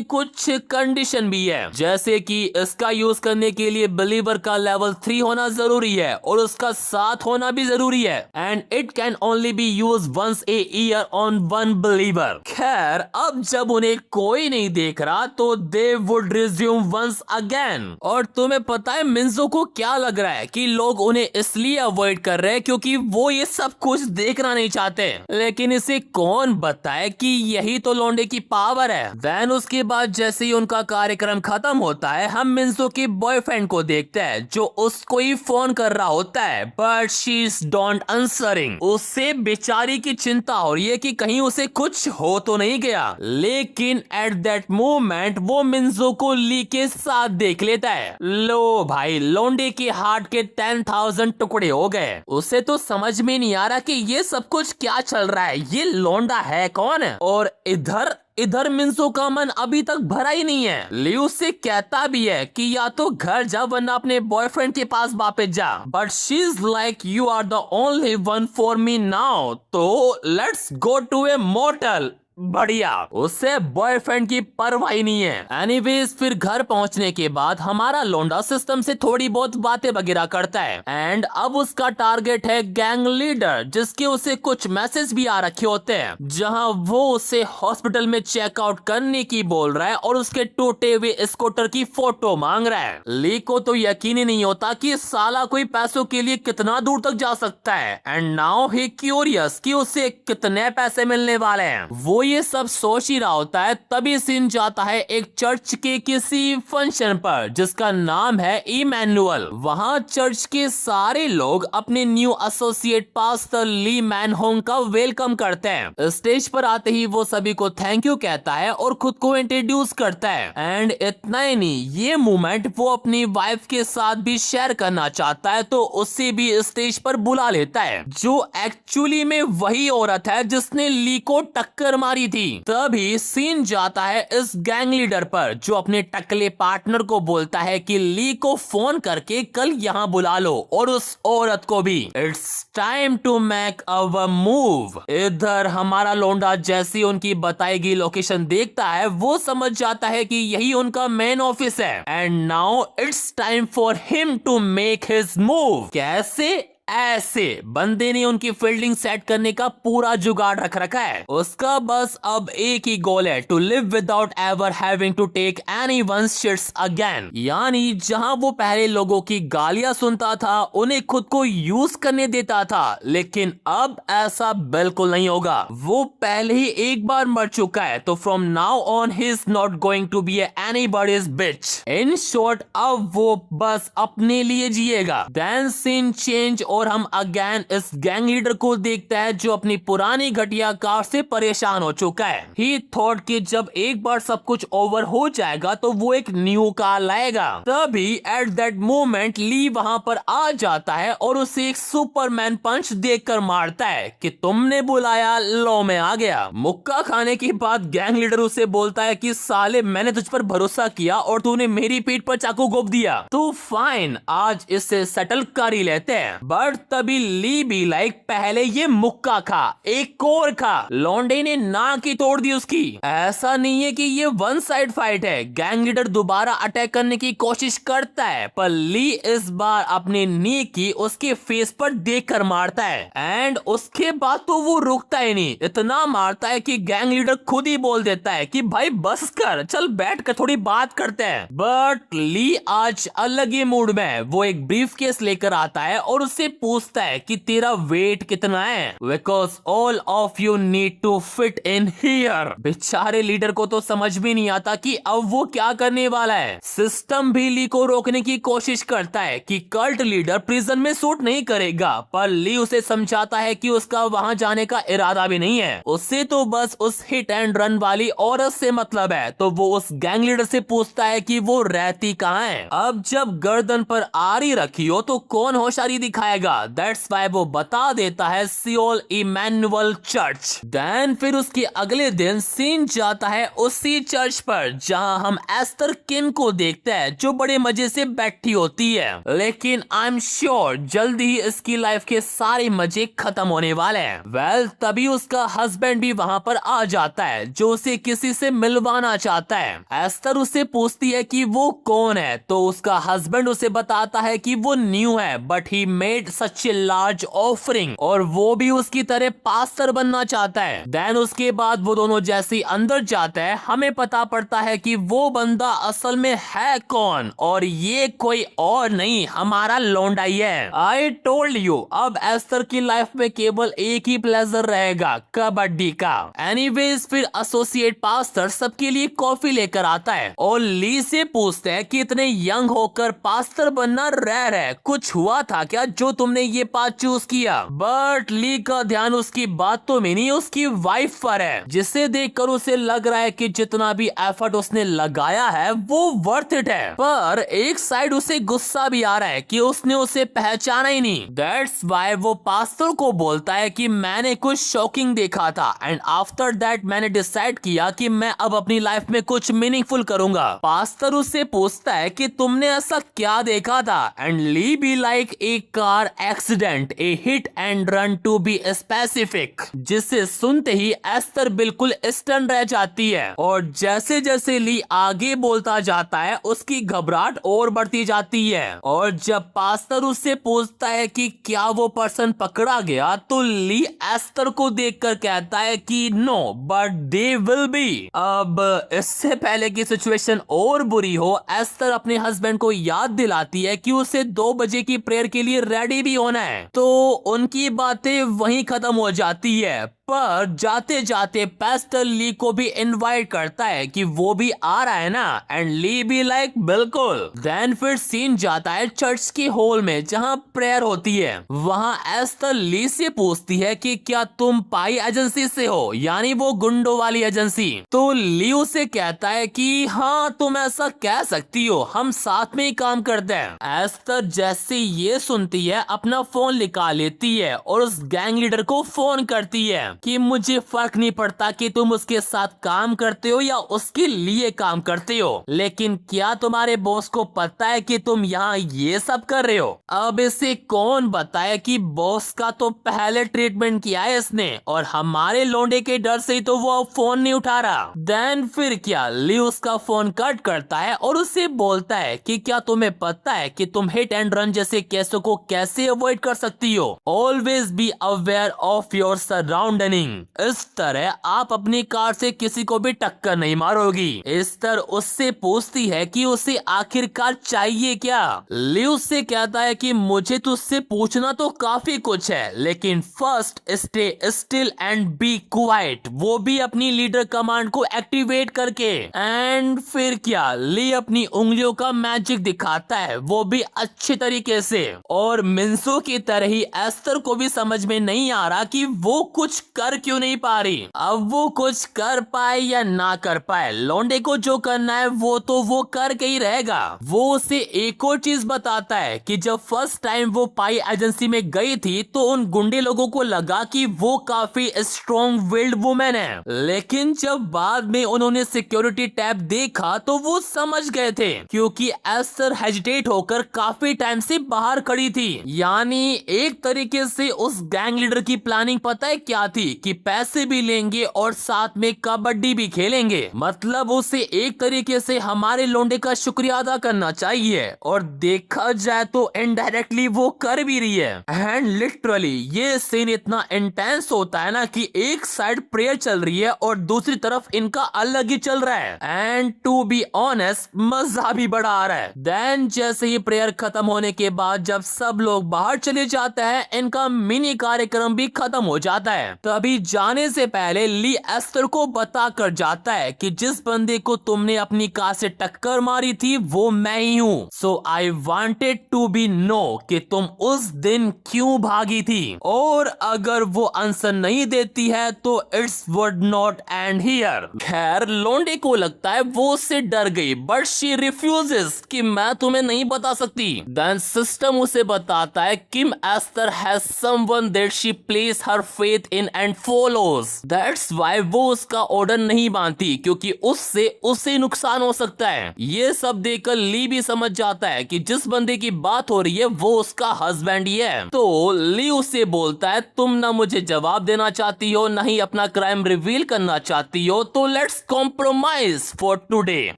कुछ कंडीशन भी है, जैसे कि इसका यूज करने के लिए बिलीवर का लेवल 3 होना जरूरी है और उसका साथ होना भी जरूरी है। And it can only be use once a year on one believer. खैर अब जब उन्हें कोई नहीं देख रहा तो they would resume once again. और तुम्हें पता है मिंजो को क्या लग रहा है कि लोग उन्हें इसलिए अवॉइड कर रहे हैं क्योंकि वो ये सब कुछ देखना नहीं चाहते। लेकिन इसे कौन बताए कि यही तो लौंडे की पावर है। देन उसके बाद जैसे ही उनका कार्यक्रम खत्म होता है हम मिंजो के बॉयफ्रेंड को देखते हैं जो उसको ही फोन कर रहा होता है but she is don't answering. उससे बेचारी की चिंता हो रही है कि कहीं उसे कुछ हो तो नहीं गया। लेकिन एट दैट मोमेंट वो मिंजो को ली के साथ देख लेता है। लो भाई लौंडे के हार्ट के 10,000 टुकड़े हो गए। उसे तो समझ में नहीं आ रहा कि ये सब कुछ क्या चल रहा है, ये लौंडा है कौन? और इधर मिंसो का मन अभी तक भरा ही नहीं है। लियू से कहता भी है कि या तो घर जा वरना अपने बॉयफ्रेंड के पास वापस जा, but she is like you are the only one for me now, तो let's go to a motel. बढ़िया, उससे बॉयफ्रेंड की परवाह नहीं है। एनीवेज फिर घर पहुंचने के बाद हमारा लोंडा सिस्टम से थोड़ी बहुत बातें वगैरह करता है एंड अब उसका टारगेट है गैंग लीडर, जिसके उसे कुछ मैसेज भी आ रखे होते हैं जहां वो उसे हॉस्पिटल में चेकआउट करने की बोल रहा है और उसके टूटे हुए स्कूटर की फोटो मांग रहा है। ली को तो यकीन ही नहीं होता कि साला कोई पैसों के लिए कितना दूर तक जा सकता है एंड नाउ ही क्यूरियस कि उसे कितने पैसे मिलने वाले हैं। वो ये सब सोच ही रहा होता है तभी सीन जाता है एक चर्च के किसी फंक्शन पर जिसका नाम है इमैनुअल। वहाँ चर्च के सारे लोग अपने न्यू एसोसिएट पास्टर ली मैनहोंग का वेलकम करते हैं। स्टेज पर आते ही वो सभी को थैंक यू कहता है और खुद को इंट्रोड्यूस करता है एंड इतना ही नहीं, ये मोमेंट वो अपनी वाइफ के साथ भी शेयर करना चाहता है तो उसे भी स्टेज पर बुला लेता है, जो एक्चुअली में वही औरत है जिसने ली को टक्कर मारी मारी थी। तभी सीन जाता है इस गैंग लीडर पर, जो अपने टकले पार्टनर को बोलता है कि ली को फोन करके कल यहाँ बुला लो और उस औरत को भी। It's time to make our move. इधर हमारा लोंडा जैसी उनकी बताई गई लोकेशन देखता है वो समझ जाता है कि यही उनका मेन ऑफिस है। And now it's time for him to make his move. कैसे? ऐसे बंदे ने उनकी फील्डिंग सेट करने का पूरा जुगाड़ रख रखा है। उसका बस अब एक ही गोल है, to live without ever having to take anyone's shits again. यानी जहां वो पहले लोगों की गालियां सुनता था, उन्हें खुद को यूज करने देता था, लेकिन अब ऐसा बिल्कुल नहीं होगा। वो पहले ही एक बार मर चुका है, तो from now on he is not going to be anybody's bitch. In short, अब वो बस अपने लिए जिएगा। देन सीन चेंज और हम अगेन इस गैंग लीडर को देखते हैं जो अपनी पुरानी घटिया कार से परेशान हो चुका है। ही थॉट कि जब एक बार सब कुछ ओवर हो जाएगा तो वो एक न्यू कार लाएगा। तभी एट दैट मोमेंट ली वहां पर आ जाता है और उसे एक सुपरमैन पंच देकर मारता है कि तुमने बुलाया, लो मैं आ गया। मुक्का खाने के बाद गैंग लीडर उसे बोलता है कि साले मैंने तुझ पर भरोसा किया और तूने मेरी पीठ पर चाकू घोंप दिया, तो फाइन आज इससे सेटल कर ही लेते हैं। बट तभी ली भी लाइक पहले ये मुक्का खा, एक और खा। लौंडे ने नाक ही तोड़ दी उसकी। ऐसा नहीं है कि ये वन साइड फाइट है। गैंग लीडर दोबारा अटैक करने की कोशिश करता है, पर ली इस बार अपने नी की उसके फेस पर देखकर मारता है। एंड उसके बाद तो वो रुकता ही नहीं, इतना मारता है कि गैंग लीडर खुद ही बोल देता है कि भाई बस कर, चल बैठ कर थोड़ी बात करते हैं। बट ली आज अलग ही मूड में है। वो एक ब्रीफ केस लेकर आता है और उससे पूछता है कि तेरा वेट कितना है, because all of you need to fit in here. बेचारे लीडर को तो समझ भी नहीं आता कि अब वो क्या करने वाला है। सिस्टम भी ली को रोकने की कोशिश करता है कि कल्ट लीडर प्रिजन में सूट नहीं करेगा, पर ली उसे समझाता है कि उसका वहां जाने का इरादा भी नहीं है। उससे तो बस उस हिट एंड रन वाली औरत से मतलब है। तो वो उस गैंग लीडर से पूछता है कि वो रहती कहाँ है। अब जब गर्दन पर आरी रखी हो तो कौन होशियारी दिखाएगा। दैट्स वाई वो बता देता है सियोल इमैनुअल चर्च। देन फिर उसके अगले दिन सीन जाता है उसी चर्च पर जहां हम एस्टर किन को देखते हैं जो बड़े मजे से बैठी होती है। लेकिन आई एम श्योर जल्दी ही इसकी लाइफ के सारे मजे खत्म होने वाले हैं। वेल तभी उसका हस्बैंड भी वहां पर आ जाता है जो उसे किसी से मिलवाना चाहता है। एस्टर उससे पूछती है कि वो कौन है, तो उसका हस्बैंड उसे बताता है कि वो न्यू है but he made such a large offering, और वो भी उसकी तरह पास्टर बनना चाहता है। देन उसके बाद वो दोनों जैसे अंदर जाते हैं, हमें पता पड़ता है कि वो बंदा असल में है कौन, और ये कोई और नहीं हमारा लौंडा ही है। आई टोल्ड यू, अब एस्टर की लाइफ में केवल एक ही प्लेजर रहेगा, कबड्डी का। एनीवेज फिर एसोसिएट पास्टर सबके लिए कॉफी लेकर आता है और ली से पूछते हैं कि इतने यंग होकर पास्टर बनना रेयर है, कुछ हुआ था क्या जो तुमने ये पाथ चूज किया। बट ली का ध्यान उसकी बातों में नहीं उसकी वाइफ पर है, जिसे देखकर उसे लग रहा है कि जितना भी एफर्ट उसने लगाया है वो वर्थ इट है। पर एक साइड उसे गुस्सा भी आ रहा है कि उसने उसे पहचाना ही नहीं। दैट्स वाई वो पास्टर को बोलता है कि मैंने कुछ शॉकिंग देखा था एंड आफ्टर दैट मैंने डिसाइड किया कि मैं अब अपनी लाइफ में कुछ मीनिंगफुल करूंगा। पास्टर उससे पूछता है कि तुमने ऐसा क्या देखा था, एंड ली भी like a car accident, a hit and run to be specific, जिसे सुनते ही एस्टर बिल्कुल स्टन रह जाती है। और जैसे जैसे ली आगे बोलता जाता है उसकी घबराहट और बढ़ती जाती है। और जब पास्टर उससे पूछता है कि क्या वो पर्सन पकड़ा गया, तो ली एस्टर को देखकर कहता है कि no but they will be. अब इससे पहले की सिचुएशन और बुरी हो, एस्टर अपने हस्बैंड को याद दिलाती है कि उसे 2 बजे की प्रेयर के लिए रेडी भी होना है। तो उनकी बातें वहीं खत्म हो जाती है। पर जाते जाते पास्टर ली को भी इनवाइट करता है कि वो भी आ रहा है ना, एंड ली भी लाइक बिल्कुल। देन फिर सीन जाता है चर्च के हॉल में जहां प्रेयर होती है। वहां एस्टर ली से पूछती है कि क्या तुम पाई एजेंसी से हो, यानी वो गुंडों वाली एजेंसी। तो ली उसे कहता है कि हाँ तुम ऐसा कह सकती हो, हम साथ में ही काम करते हैं। एस्टर जैसे ये सुनती है अपना फोन निकाल लेती है और उस गैंग लीडर को फोन करती है। कि मुझे फर्क नहीं पड़ता कि तुम उसके साथ काम करते हो या उसके लिए काम करते हो, लेकिन क्या तुम्हारे बॉस को पता है कि तुम यहाँ ये सब कर रहे हो? अब इसे कौन बताए कि बॉस का तो पहले ट्रीटमेंट किया है इसने और हमारे लौंडे के डर से ही तो वो अब फोन नहीं उठा रहा। देन फिर क्या, ली उसका फोन कट करता है और उससे बोलता है कि क्या तुम्हें पता है कि तुम हिट एंड रन जैसे केसों को कैसे अवॉइड कर सकती हो? Always be aware of your surrounding. इस तरह आप अपनी कार से किसी को भी टक्कर नहीं मारोगी। इस तरह उससे पूछती है कि उसे आखिरकार चाहिए क्या। ली उससे कहता है कि मुझे तुझसे पूछना तो काफी कुछ है, लेकिन first stay still and be quiet, वो भी अपनी लीडर कमांड को एक्टिवेट करके। एंड फिर क्या, ली अपनी उंगलियों का मैजिक दिखाता है, वो भी अच्छे तरीके से। और मिंसो की तरह ही एस्तर को भी समझ में नहीं आ रहा कि वो कुछ कर क्यों नहीं पा रही। अब वो कुछ कर पाए या ना कर पाए, लौंडे को जो करना है वो तो वो करके ही रहेगा। वो उसे एक और चीज बताता है कि जब फर्स्ट टाइम वो पाई एजेंसी में गई थी तो उन गुंडे लोगों को लगा कि वो काफी स्ट्रॉन्ग विल्ड वुमेन है, लेकिन जब बाद में उन्होंने सिक्योरिटी टैब देखा तो वो समझ गए थे, क्योंकि एस्टर हेजिटेट होकर काफी टाइम से बाहर खड़ी थी। यानी एक तरीके से उस गैंग लीडर की प्लानिंग पता है क्या थी कि पैसे भी लेंगे और साथ में कबड्डी भी खेलेंगे। मतलब उसे एक तरीके से हमारे लोंडे का शुक्रिया अदा करना चाहिए, और देखा जाए तो इनडायरेक्टली वो कर भी रही है। एंड लिटरली ये सीन इतना इंटेंस होता है ना कि एक साइड प्रेयर चल रही है और दूसरी तरफ इनका अलग ही चल रहा है। एंड टू बी ऑनेस्ट मजा भी बड़ा आ रहा है। देन जैसे ही प्रेयर खत्म होने के बाद जब सब लोग बाहर चले जाते हैं, इनका मिनी कार्यक्रम भी खत्म हो जाता है। तभी जाने से पहले ली एस्टर को बता कर जाता है कि जिस बंदे को तुमने अपनी कार से टक्कर मारी थी वो मैं ही हूँ। So I wanted to be know कि तुम उस दिन क्यों भागी थी, और अगर वो आंसर नहीं देती है तो it's would not and here. खैर लोंडे को लगता है वो उससे डर गई, बट शी रिफ्यूजेस कि मैं तुम्हें नहीं बता सकती। देन सिस्टम उसे बताता है Kim Ester has someone that she place her faith in and follows. That's why वो उसका ऑर्डर नहीं मानती, क्योंकि उससे उसे नुकसान हो सकता है। ये सब देखकर ली भी समझ जाता है कि जिस बंदे की बात हो रही है वो उसका हस्बैंड ही है। तो ली उससे बोलता है तुम ना मुझे जवाब देना चाहती हो ना ही अपना क्राइम रिवील करना चाहती हो, तो लेट्स कॉम्प्रोमाइज फॉर टुडे।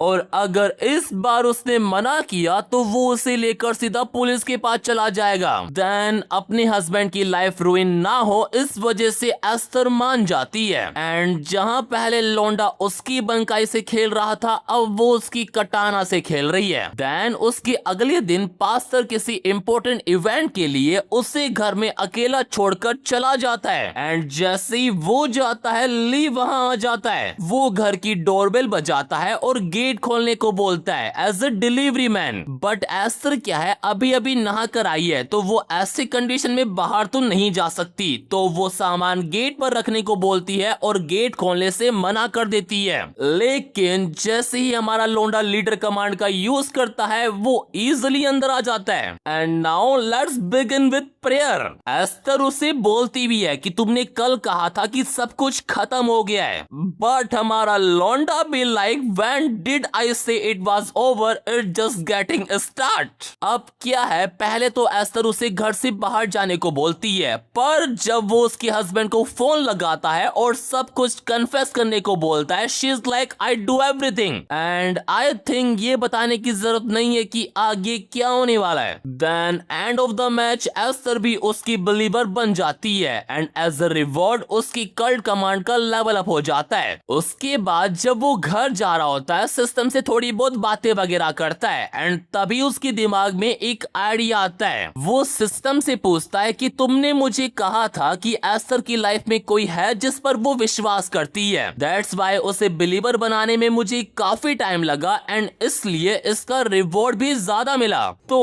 और अगर इस बार उसने मना किया तो वो उसे लेकर सीधा पुलिस के पास चला जाएगा। देन अपने हस्बैंड की लाइफ रुइन ना हो इस वजह से एस्टर मान जाती है। एंड जहां पहले लौंडा उसकी बंकाई से खेल रहा था, अब वो उसकी कटाना से खेल रही है। देन उसके अगले दिन पास्टर किसी इम्पोर्टेंट इवेंट के लिए उसे घर में अकेला छोड़कर चला जाता है। एंड जैसे ही वो जाता है ली वहां आ जाता है। वो घर की डोरबेल बजाता है और गेट खोलने को बोलता है as a delivery man. But Esther क्या है, अभी अभी नहा कर आई है, तो वो ऐसी कंडीशन में बाहर तो नहीं जा सकती, तो वो सामान गेट पर रखने को बोलती है और गेट खोलने से मना कर देती है। लेकिन जैसे ही हमारा लोंडा लीडर कमांड का यूज करता है वो इजिली अंदर आ जाता है। And now let's begin with prayer. Esther उसे बोलती भी है कि तुमने कल कहा था कि सब कुछ खत्म हो गया है, बट हमारा लोंडा भी लाइक व्हेन डिड आई से it was over, it just getting start. अब क्या है, पहले तो एस्टर उसे घर से बाहर जाने को बोलती है, पर जब वो उसके हस्बैंड को फोन लगाता है और सब कुछ कन्फेस करने को बोलता है, she is like I do everything. And I think ये बताने की जरूरत नहीं है कि आगे क्या होने वाला है। Then end of the match Esther भी उसकी बिलीवर बन जाती है एंड एज अ रिवॉर्ड उसकी कल्ट कमांड का लेवल अप हो जाता है। उसके बाद जब वो घर जा रहा होता है सिस्टम से थोड़ी बहुत बातें वगैरह करता है एंड तभी उसके दिमाग में एक आइडिया आता है। वो सिस्टम से पूछता है कि तुमने मुझे कहा था कि एस्टर की लाइफ में कोई है जिस पर वो विश्वास करती है, दैट्स व्हाई उसे बिलीवर बनाने में मुझे काफी टाइम लगा एंड इसलिए इसका रिवॉर्ड भी ज्यादा मिला। तो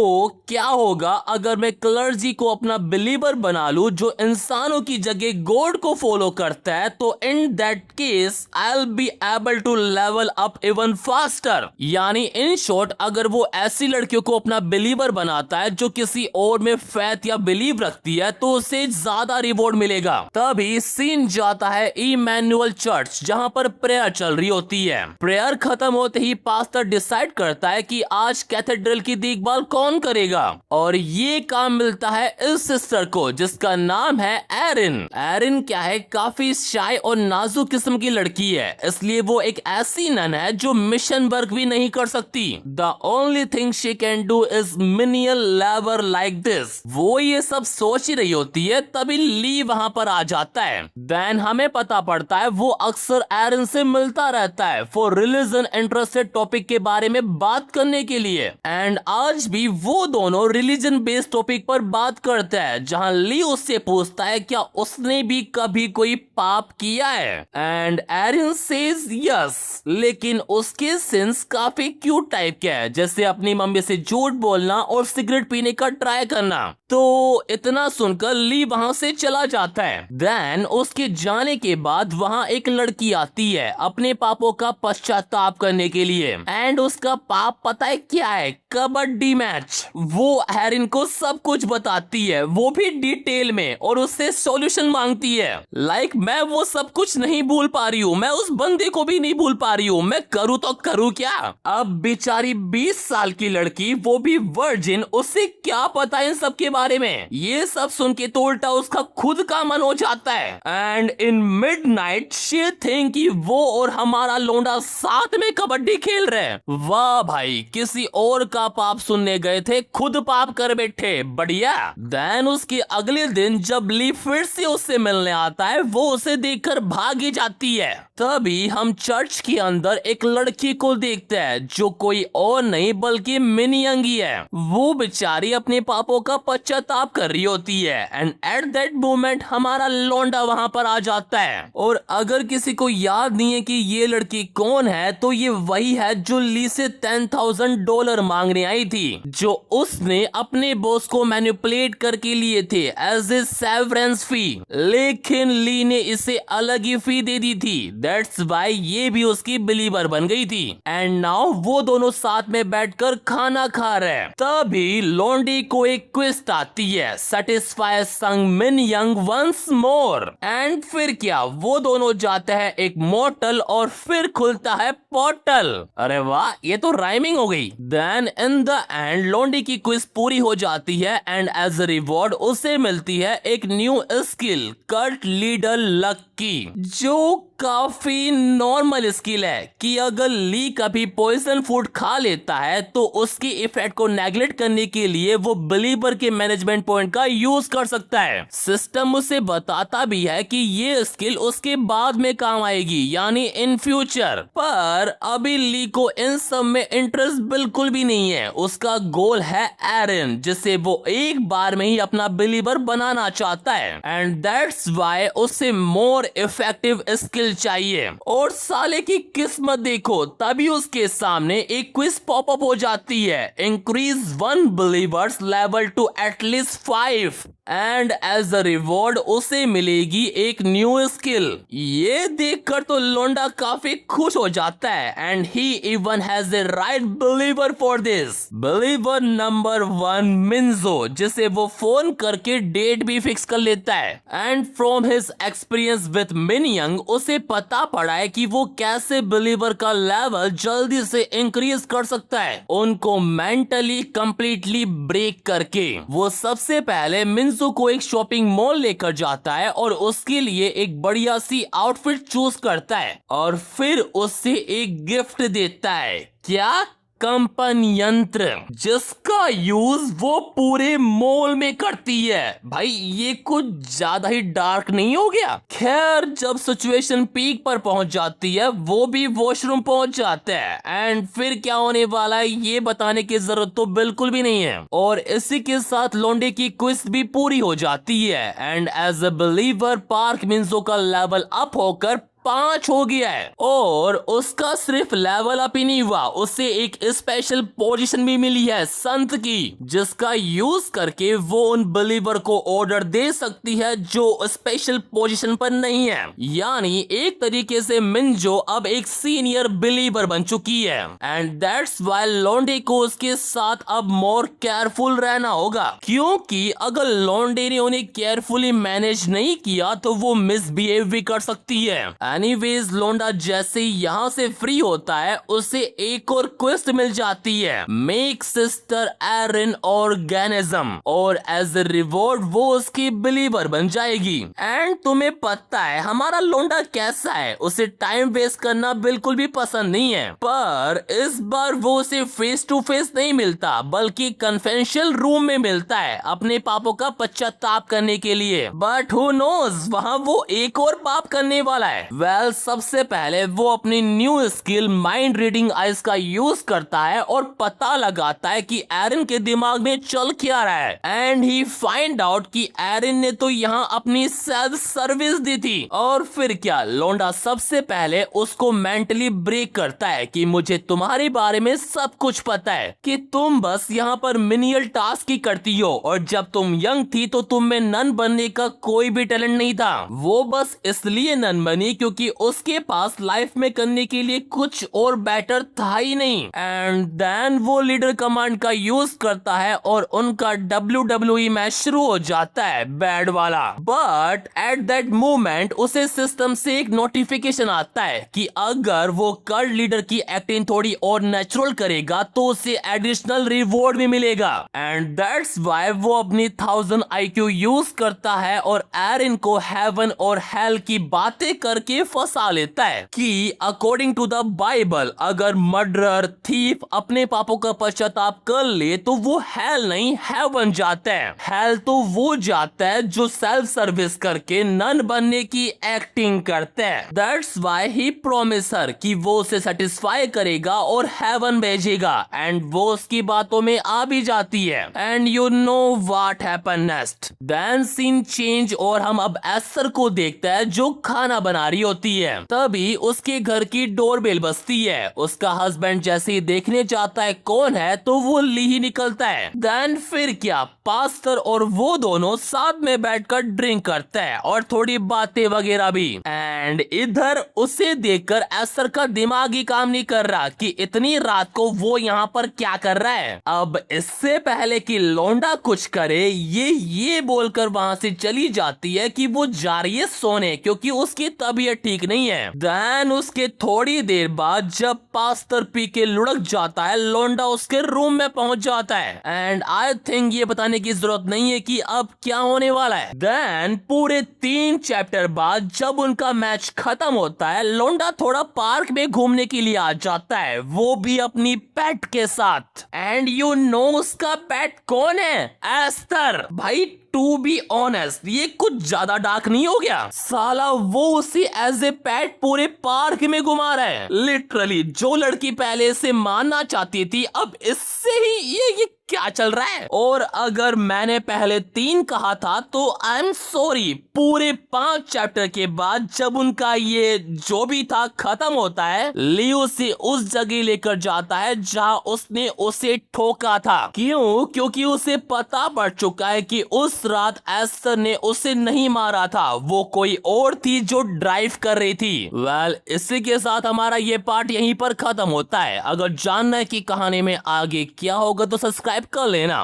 क्या होगा अगर मैं क्लर्जी को अपना बिलीवर बना लूं जो इंसानों की जगह गॉड को फॉलो करता है, तो in that case I will be able to level up even faster. यानी इन शॉर्ट अगर वो ऐसी लड़कियों को अपना बिलीवर बनाता है जो किसी और में फैथ या बिलीव रखती है तो उसे ज्यादा रिवॉर्ड मिलेगा। तभी तभी सीन जाता है इमैनुअल चर्च, जहां पर प्रेयर चल रही होती है। प्रेयर खत्म होते ही पास्टर डिसाइड करता है कि आज कैथेड्रल की देखभाल कौन करेगा, और ये काम मिलता है इस सिस्टर को जिसका नाम है एरिन। एरिन क्या है, काफी शाय और नाजुक किस्म की लड़की है, इसलिए वो एक ऐसी नन है जो मिशन वर्क भी नहीं कर सकती। The only thing she can do is menial labour like this. वो ये सब सोच ही रही होती है, तभी ली वहां पर आ जाता है। देन हमें पता पड़ता है वो अक्सर एरिन से मिलता रहता है फॉर रिलीजन इंटरेस्टेड टॉपिक के बारे में बात करने के लिए। एंड आज भी वो दोनों रिलीजन बेस्ड टॉपिक पर बात करते हैं, जहां ली उससे पूछता है क्या उसने भी कभी कोई पाप किया है, एंड एरिन सेज यस, लेकिन उसके सिंस काफी क्यूट टाइप के है, जैसे अपनी मम्मी से झूठ बोलना और सिगरेट पीने का ट्राई करना। तो इतना सुनकर ली वहां से चला जाता है। देन उसके जाने के बाद वहां एक लड़की आती है अपने पापों का पश्चाताप करने के लिए, एंड उसका पाप पता है क्या है, कबड्डी मैच। वो एरिन को सब कुछ बताती है, वो भी डिटेल में, और उससे सॉल्यूशन मांगती है। लाइक मैं वो सब कुछ नहीं भूल पा रही हूँ, मैं उस बंदे को भी नहीं भूल पा रही हूँ, मैं करूँ तो करूँ क्या। अब बेचारी 20 साल की लड़की, वो भी वर्जिन, उससे क्या पता इन सब के बारे में। ये सब सुन के तो उल्टा उसका खुद का मन हो जाता है। And in midnight she think कि वो और हमारा लोंडा साथ में कबड्डी खेल रहे हैं। वाह भाई, किसी और का पाप सुनने गए थे, खुद पाप कर बैठे, बढ़िया। देन उसके अगले दिन जब ली फिर से उससे मिलने आता है, वो उसे देखकर भागी जाती है। तभी हम चर्च के अंदर एक लड़की को देखते हैं जो कोई और नहीं बल्कि मिनी यंगी है। वो बेचारी अपने पापों का पश्चाताप कर रही होती है, एंड एट दैट मोमेंट हमारा लौंडा वहां पर आ जाता है। और अगर किसी को याद नहीं है कि ये लड़की कौन है, तो ये वही है जो ली से $10,000 मांगने आई थी, जो उसने अपने बॉस को मैनिपुलेट करके लिए थे एज ए सेवरेंस फी, लेकिन ली ने इसे अलग ही फी दे दी थी। दैट्स वाई ये भी उसकी बिलीवर बन गई थी। एंड नाउ वो दोनों साथ में बैठकर खाना खा रहे हैं। तभी लॉन्डी को एक क्विस्ट आती है, सेटिस्फाई संग मिन यंग वंस मोर। एंड फिर क्या, वो दोनों जाते हैं एक मोटल और फिर खुलता है पोर्टल। अरे वाह, ये तो राइमिंग हो गई। देन इन द एंड लॉन्डी की क्विज पूरी हो जाती है, एंड एज अ रिवॉर्ड उसे मिलती है एक new skill, cult leader lucky, जो काफी नॉर्मल स्किल है कि अगर ली कभी पॉइजन फूड खा लेता है तो उसकी इफेक्ट को नेगलेक्ट करने के लिए वो बिलीवर के मैनेजमेंट पॉइंट का यूज कर सकता है। सिस्टम उसे बताता भी है कि ये स्किल उसके बाद में काम आएगी, यानी इन फ्यूचर। पर अभी ली को इन सब में इंटरेस्ट बिल्कुल भी नहीं है। उसका गोल है एरिन, जिसे वो एक बार में ही अपना बिलीवर बनाना चाहता है, एंड दैट्स व्हाई उसे मोर इफेक्टिव स्किल चाहिए। और साले की किस्मत देखो, तभी उसके सामने एक क्विज पॉपअप हो जाती है, increase 1 believers level to at least 5, and as a reward उसे मिलेगी एक न्यू स्किल। ये देखकर तो लोंडा काफी खुश हो जाता है, and he even has a right believer for this. Believer number 1 मिन्जो, जिसे वो फोन करके डेट भी फिक्स कर लेता है। And from his experience with मिन यंग उसे पता पड़ा है कि वो कैसे बिलीवर का लेवल जल्दी से इंक्रीज कर सकता है, उनको मेंटली कंप्लीटली ब्रेक करके। वो सबसे पहले मिन्जो को एक शॉपिंग मॉल लेकर जाता है और उसके लिए एक बढ़िया सी आउटफिट चूज करता है, और फिर उससे एक गिफ्ट देता है। क्या? कंपन यंत्र, जिसका यूज वो पूरे मॉल में करती है। भाई ये कुछ ज्यादा ही डार्क नहीं हो गया? खैर, जब सिचुएशन पीक पर पहुंच जाती है, वो भी वॉशरूम पहुंच जाते हैं, एंड फिर क्या होने वाला है ये बताने की जरूरत तो बिल्कुल भी नहीं है। और इसी के साथ लौंडे की क्विज भी पूरी हो जाती है, and as a believer park मिन्जो का लेवल अप होकर 5 हो गया है। और उसका सिर्फ लेवल अप ही नहीं हुआ, उसे एक स्पेशल पोजीशन भी मिली है संत की, जिसका यूज करके वो उन बिलीवर को ऑर्डर दे सकती है जो स्पेशल पोजीशन पर नहीं है। यानी एक तरीके से मिंजो अब एक सीनियर बिलीवर बन चुकी है। एंड दैट्स व्हाई लॉन्डे को उसके साथ अब मोर केयरफुल रहना होगा, क्योंकि अगर लॉन्डे ने उन्हें केयरफुली मैनेज नहीं किया तो वो मिसबिहेव भी कर सकती है। एनीवेज लोंडा जैसे यहाँ से फ्री होता है उसे एक और क्वेस्ट मिल जाती है, मेक सिस्टर एरिन ऑर्गेनिज्म, और एज ए रिवॉर्ड वो उसकी बिलीवर बन जाएगी। एंड तुम्हें पता है हमारा लोंडा कैसा है, उसे टाइम वेस्ट करना बिल्कुल भी पसंद नहीं है। पर इस बार वो उसे फेस टू फेस नहीं मिलता बल्कि कन्फेंशियल रूम में मिलता है अपने पापों का पश्चाताप करने के लिए। बट हु नोज वहाँ वो एक और पाप करने वाला है। वेल सबसे पहले वो अपनी new skill mind reading eyes का यूज करता है और पता लगाता है कि एरिन के दिमाग में चल क्या रहा है। एंड ही फाइंड आउट कि एरिन ने तो यहाँ अपनी सेल्फ सर्विस दी थी। और फिर क्या, लोंडा सबसे पहले उसको मेंटली ब्रेक करता है कि मुझे तुम्हारे बारे में सब कुछ पता है, कि तुम बस यहाँ पर मिनियल टास्क ही करती हो, और जब तुम यंग थी तो तुम में नन बनने का कोई भी टैलेंट नहीं था। वो बस इसलिए नन बनी क्योंकि उसके पास लाइफ में करने के लिए कुछ और बेटर था ही नहीं। एंड देन वो लीडर कमांड का यूज करता है और उनका WWE मैच शुरू हो जाता है, बैड वाला। बट एट दैट मोमेंट उसे सिस्टम से एक नोटिफिकेशन आता है कि अगर वो कल्ट लीडर की एक्टिंग थोड़ी और नेचुरल करेगा तो उसे एडिशनल रिवॉर्ड भी मिलेगा। एंड दैट्स व्हाई वो अपनी 1000 IQ यूज करता है और एरिन को हेवन और हेल की बातें करके फंसा लेता है कि अकॉर्डिंग टू द बाइबल अगर मर्डरर थीफ अपने पापों का पश्चाताप कर ले तो वो हेल नहीं हेवन जाता है। हेल तो वो जाता है जो सेल्फ सर्विस करके नन बनने की एक्टिंग करता है। दैट्स व्हाई ही प्रॉमिस हर कि वो उसे सेटिस्फाई करेगा और हेवन भेजेगा। एंड वो उसकी बातों में आ भी जाती है। And you know what happen next, then scene change और हम अब एस्टर को देखते हैं जो खाना बना रही होती है। तभी उसके घर की डोरबेल बजती है। उसका हस्बैंड जैसे ही देखने जाता है कौन है तो वो ली ही निकलता है। देन फिर क्या, पास्टर और वो दोनों साथ में बैठकर ड्रिंक करते हैं और थोड़ी बातें वगैरह भी। एंड इधर उसे देखकर एस्टर का दिमाग ही काम नहीं कर रहा कि इतनी रात को वो यहाँ पर क्या कर रहा है। अब इससे पहले कि लोंडा कुछ करे ये बोलकर वहाँ से चली जाती है कि वो जा रही है सोने क्योंकि उसकी तबीयत ठीक नहीं है। देन उसके थोड़ी देर बाद जब पास्टर पी के लुढ़क जाता है लोंडा उसके रूम में पहुंच जाता है। एंड आई थिंक ये बताने की जरूरत नहीं है कि अब क्या होने वाला है। देन पूरे 3 चैप्टर बाद जब उनका मैच खत्म होता है लोंडा थोड़ा पार्क में घूमने के लिए आ जाता है, वो भी अपनी पेट के साथ। एंड यू नो उसका पेट कौन है? एस्टर। भाई टू बी ऑनेस्ट ये कुछ ज्यादा डार्क नहीं हो गया? साला वो उसे एज ए पेट पूरे पार्क में घुमा रहा है। लिटरली जो लड़की पहले से मानना चाहती थी अब इससे ही ये क्या चल रहा है? और अगर मैंने पहले 3 कहा था तो आई एम सॉरी, पूरे 5 चैप्टर के बाद जब उनका ये जो भी था खत्म होता है लियो से उस जगह लेकर जाता है जहां उसने उसे ठोका था। क्यों? क्योंकि उसे पता पड़ चुका है कि उस रात एस्टर ने उसे नहीं मारा था, वो कोई और थी जो ड्राइव कर रही थी। वेल इसी के साथ हमारा ये पार्ट यहीं पर खत्म होता है। अगर जानना है कि कहानी में आगे क्या होगा तो सब्सक्राइब कर लेना।